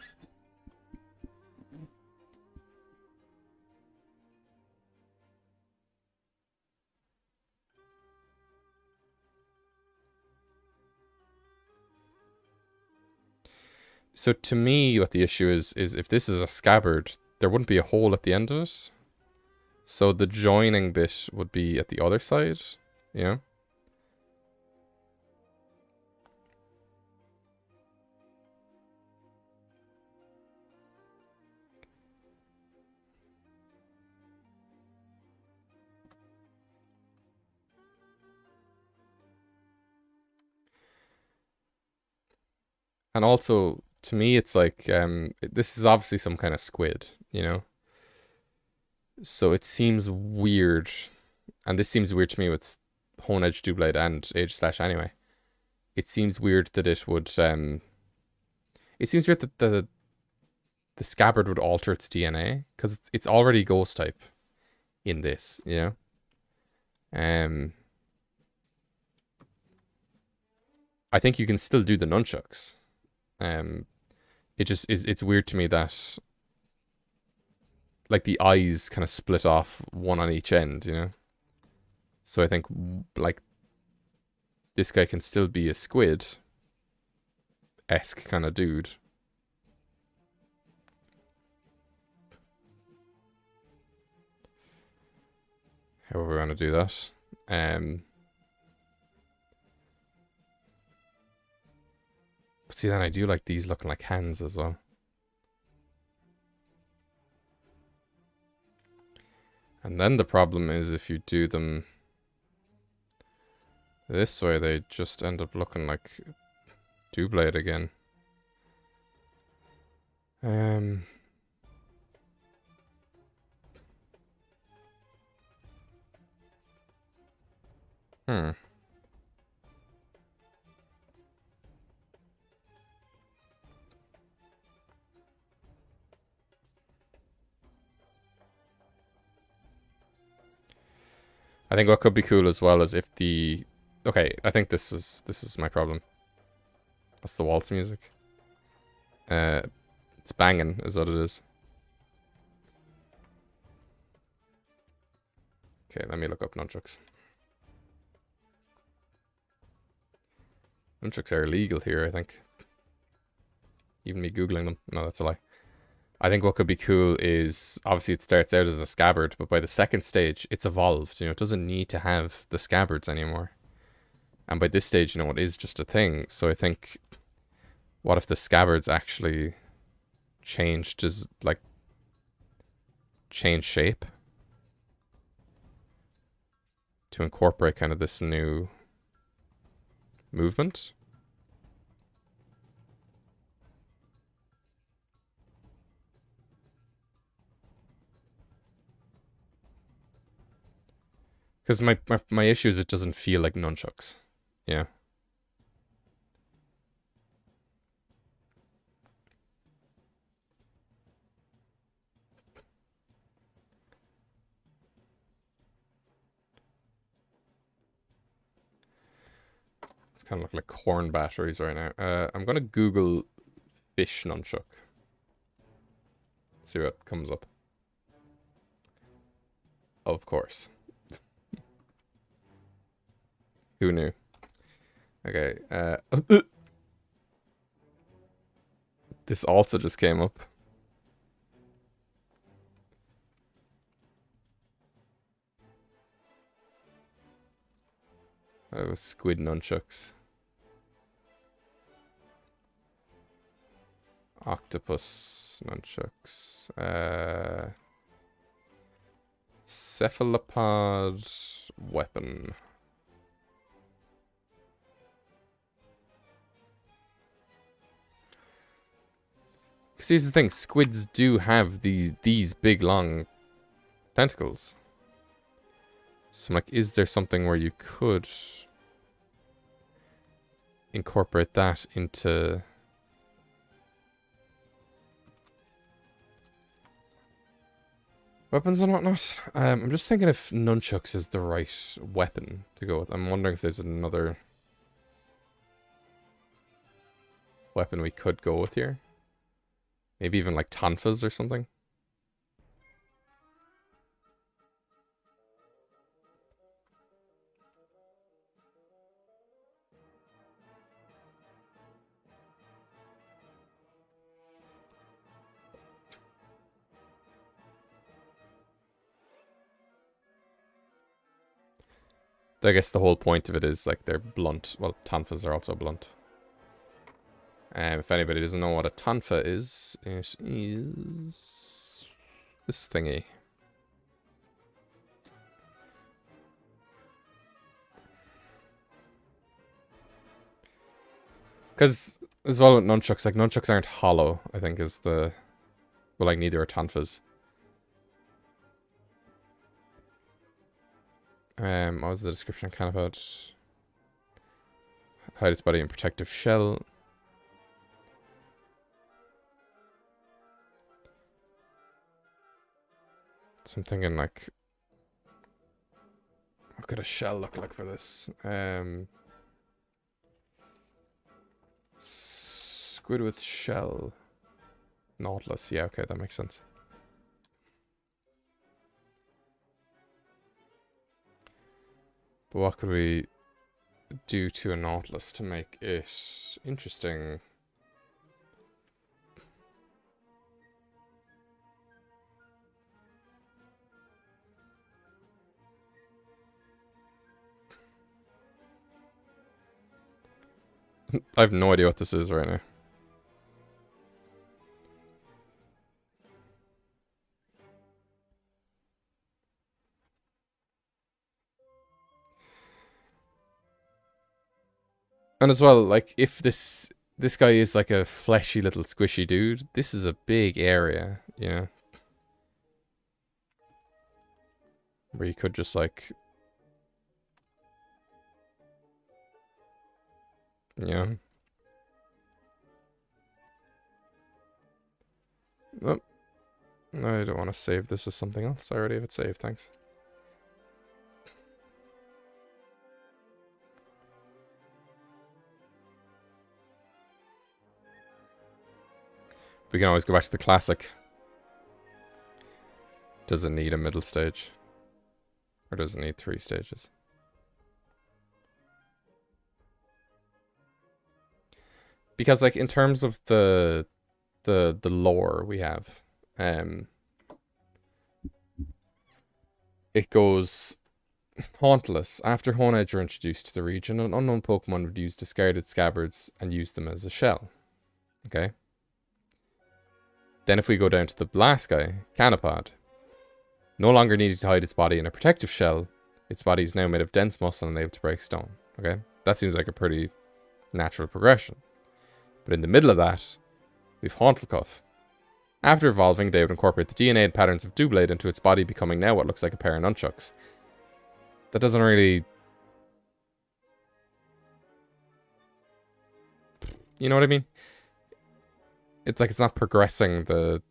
So to me, what the issue is if this is a scabbard, there wouldn't be a hole at the end of it. So the joining bit would be at the other side, you know? And also, to me, it's like, this is obviously some kind of squid, you know? So it seems weird, and this seems weird to me with Honedge, Doublade, and Aegislash anyway. It seems weird that it would, it seems weird that the scabbard would alter its DNA, because it's already ghost type in this, you know? I think you can still do the nunchucks. It just is, it's weird to me that like the eyes kind of split off one on each end, you know? So I think like this guy can still be a squid, esque kind of dude. How are we going to do that? But see, then I do like these looking like hands as well. And then the problem is if you do them this way, they just end up looking like Doublade again. I think what could be cool as well is if the... Okay, I think this is my problem. What's the waltz music? It's banging, is what it is. Okay, let me look up nunchucks. Nunchucks are illegal here, I think. Even me googling them. No, that's a lie. I think what could be cool is, obviously it starts out as a scabbard, but by the second stage, it's evolved. You know, it doesn't need to have the scabbards anymore. And by this stage, you know, it is just a thing. So I think, what if the scabbards actually changed as, like, change shape? To incorporate kind of this new movement? Because my issue is it doesn't feel like nunchucks. Yeah. It's kind of look like corn batteries right now. I'm going to Google fish nunchuck. See what comes up. Of course. Who knew? Okay. This also just came up. Oh, squid nunchucks. Octopus nunchucks. Cephalopod weapon. Because here's the thing, squids do have these big long tentacles. So I'm like, is there something where you could incorporate that into... weapons and whatnot? I'm just thinking if nunchucks is the right weapon to go with. I'm wondering if there's another weapon we could go with here. Maybe even like tonfas or something. I guess the whole point of it is like they're blunt. Well, tonfas are also blunt. If anybody doesn't know what a tonfa is, it is this thingy. Because as well with nunchucks, like nunchucks aren't hollow, I think is the... well, like neither are tonfas. What was the description kind of about? Hide its body in protective shell. So I'm thinking like, what could a shell look like for this? Squid with shell. Nautilus, yeah, okay, that makes sense. But what could we do to a Nautilus to make it interesting? I have no idea what this is right now. And as well, like, if this guy is like a fleshy little squishy dude, this is a big area, you know? Where you could just like... Yeah. Oh, I don't want to save this as something else. I already have it saved, thanks. We can always go back to the classic. Does it need a middle stage? Or does it need 3 stages? Because, like, in terms of the lore we have, it goes Hauntless. After Honedge are introduced to the region, an unknown Pokemon would use discarded scabbards and use them as a shell. Okay? Then if we go down to the last guy, Canopod, no longer needing to hide its body in a protective shell, its body is now made of dense muscle and able to break stone. Okay? That seems like a pretty natural progression. But in the middle of that, we've Hauntlekuff. After evolving, they would incorporate the DNA and patterns of Doublade into its body, becoming now what looks like a pair of nunchucks. That doesn't really... You know what I mean? It's like it's not progressing the...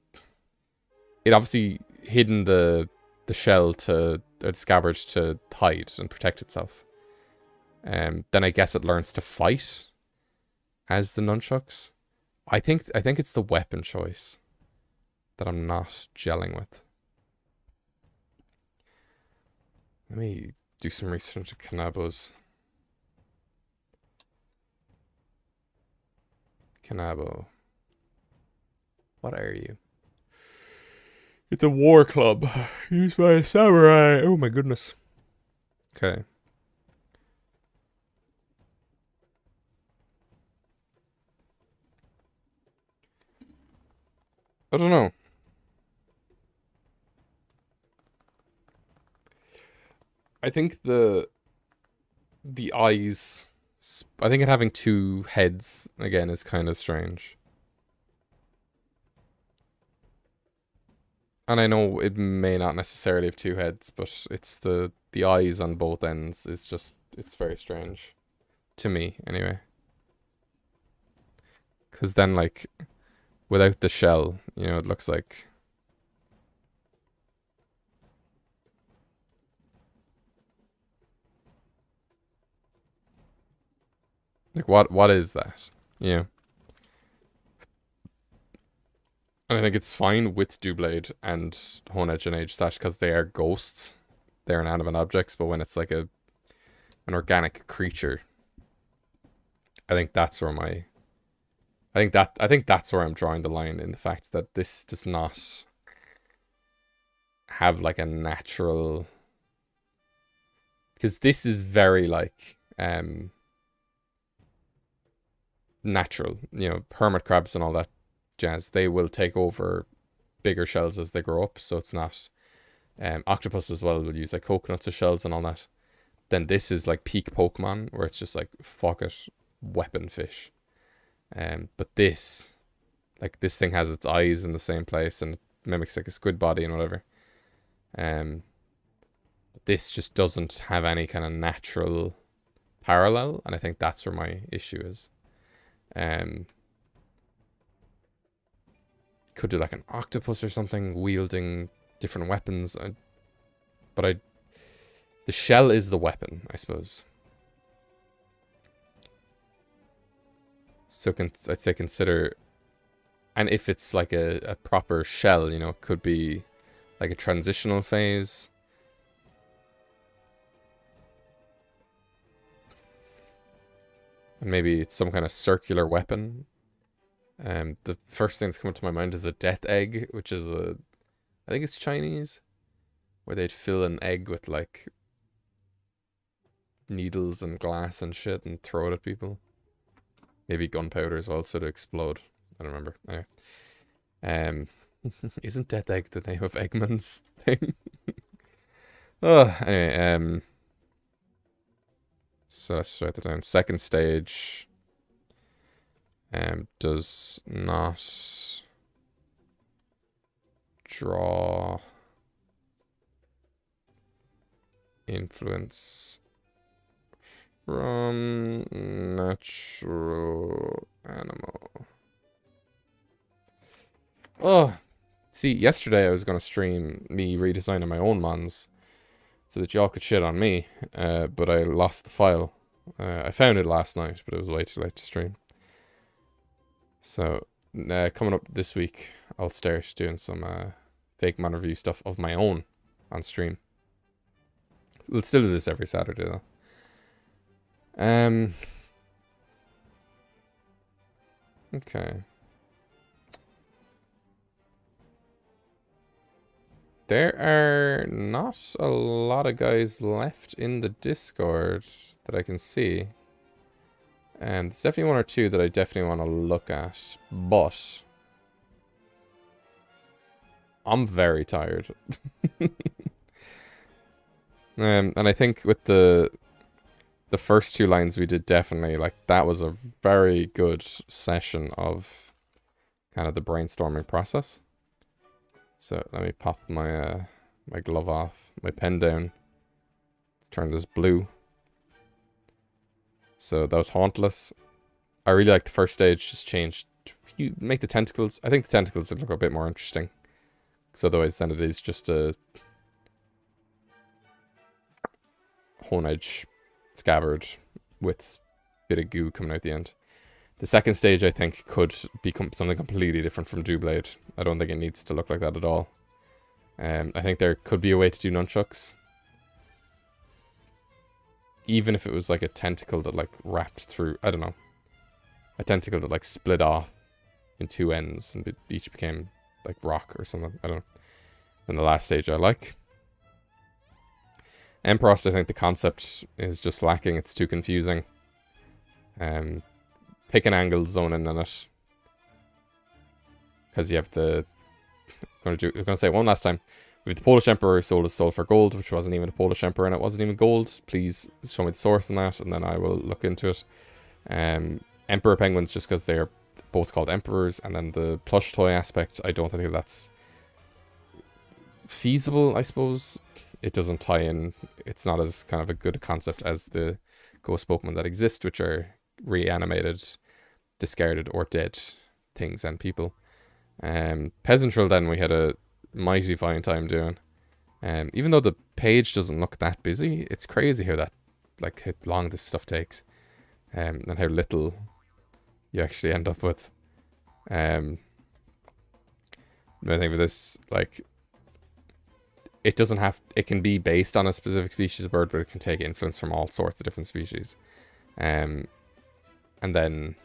It obviously hidden the shell to... the scabbard to hide and protect itself. Then I guess it learns to fight as the nunchucks. I think it's the weapon choice that I'm not gelling with. Let me do some research into Kanabos. Kanabo. What are you? It's a war club used by a samurai. Oh my goodness. Okay. I don't know. I think the eyes... I think it having 2 heads, again, is kind of strange. And I know it may not necessarily have 2 heads, but it's the eyes on both ends is just... It's very strange. To me, anyway. Because then, like, without the shell, you know, it looks like... Like, what is that? Yeah. And I think it's fine with Doublade and Honedge and Age-Slash because they are ghosts. They're inanimate objects, but when it's like an organic creature, I think that's where my... I think that's where I'm drawing the line, in the fact that this does not have like a natural... Because this is very like... natural, you know, hermit crabs and all that jazz, they will take over bigger shells as they grow up, so it's not... octopus as well will use like coconuts as shells and all that. Then this is like peak Pokemon, where it's just like, fuck it, weapon fish. But this, like, this thing has its eyes in the same place and it mimics like a squid body and whatever. But this just doesn't have any kind of natural parallel, and I think that's where my issue is. Could do like an octopus or something wielding different weapons, but the shell is the weapon, I suppose. So I'd say consider, and if it's like a proper shell, you know, it could be like a transitional phase. And maybe it's some kind of circular weapon. The first thing that's coming to my mind is a death egg, which is I think it's Chinese, where they'd fill an egg with like needles and glass and shit and throw it at people. maybe gunpowder as well, so to explode. I don't remember. Anyway. Isn't Death Egg the name of Eggman's thing? Oh, anyway, so let's write that down. Second stage does not draw influence from natural animal. Oh, see, yesterday I was going to stream me redesigning my own mons so that y'all could shit on me, but I lost the file. I found it last night, but it was way too late to stream. So, coming up this week, I'll start doing some Fakemon review stuff of my own on stream. We'll still do this every Saturday, though. Okay. There are not a lot of guys left in the Discord that I can see. And there's definitely one or two that I definitely want to look at. But I'm very tired. And I think with the first two lines we did, definitely, like, that was a very good session of kind of the brainstorming process. So let me pop my my glove off, my pen down. Let's turn this blue. So that was Hauntless. I really like the first stage, just changed. You make the tentacles. I think the tentacles would look a bit more interesting. Because otherwise then it is just a hone edge scabbard with a bit of goo coming out the end. The second stage, I think, could become something completely different from Dewblade. I don't think it needs to look like that at all. I think there could be a way to do nunchucks. Even if it was like a tentacle that like wrapped through, I don't know. A tentacle that like split off in two ends and each became like rock or something. I don't know. And the last stage I like. Emprost, I think the concept is just lacking. It's too confusing. Pick an angle, zone in on it. Because you have the... I'm going to say it one last time. We have the Polish Emperor who sold his soul for gold, which wasn't even a Polish Emperor and it wasn't even gold. Please show me the source on that and then I will look into it. Emperor Penguins, just because they're both called Emperors. And then the plush toy aspect, I don't think that's feasible, I suppose. It doesn't tie in. It's not as kind of a good concept as the ghost Pokemon that exist, which are reanimated, discarded, or dead things and people. Peasantral, then, we had a mighty fine time doing. Even though the page doesn't look that busy, it's crazy how that, like, how long this stuff takes. And how little you actually end up with. I think with this, like, it doesn't have, it can be based on a specific species of bird, but it can take influence from all sorts of different species. And then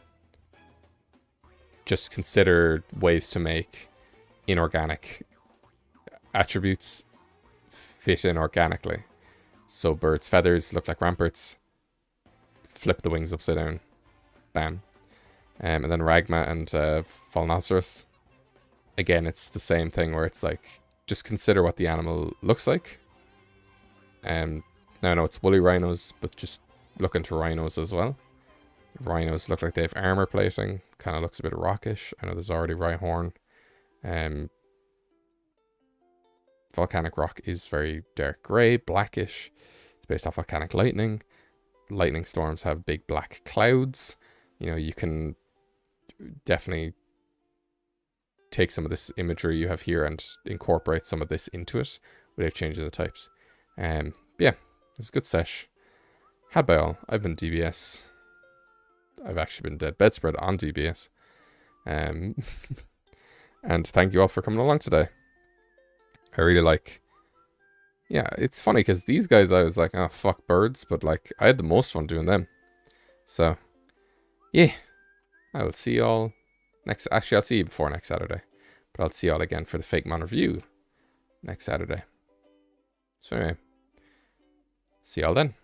just consider ways to make inorganic attributes fit in organically. So birds' feathers look like ramparts. Flip the wings upside down. Bam. And then Ragma and Phalnoceros. Again, it's the same thing where it's like, just consider what the animal looks like. Now I know it's woolly rhinos, but just look into rhinos as well. Rhinos look like they have armor plating. Kind of looks a bit rockish. I know there's already Rhyhorn. Volcanic rock is very dark grey, blackish. It's based off volcanic lightning. Lightning storms have big black clouds. You know, you can definitely take some of this imagery you have here and incorporate some of this into it without changing the types. Yeah, it was a good sesh. Had by all. I've been DBS. I've actually been DeadBedSpread on DBS. And thank you all for coming along today. I really like... Yeah, it's funny because these guys I was like, oh, fuck birds, but like, I had the most fun doing them. So, yeah. I will see you all next... Actually, I'll see you before next Saturday. But I'll see you all again for the Fakemon review next Saturday. So anyway, see y'all then.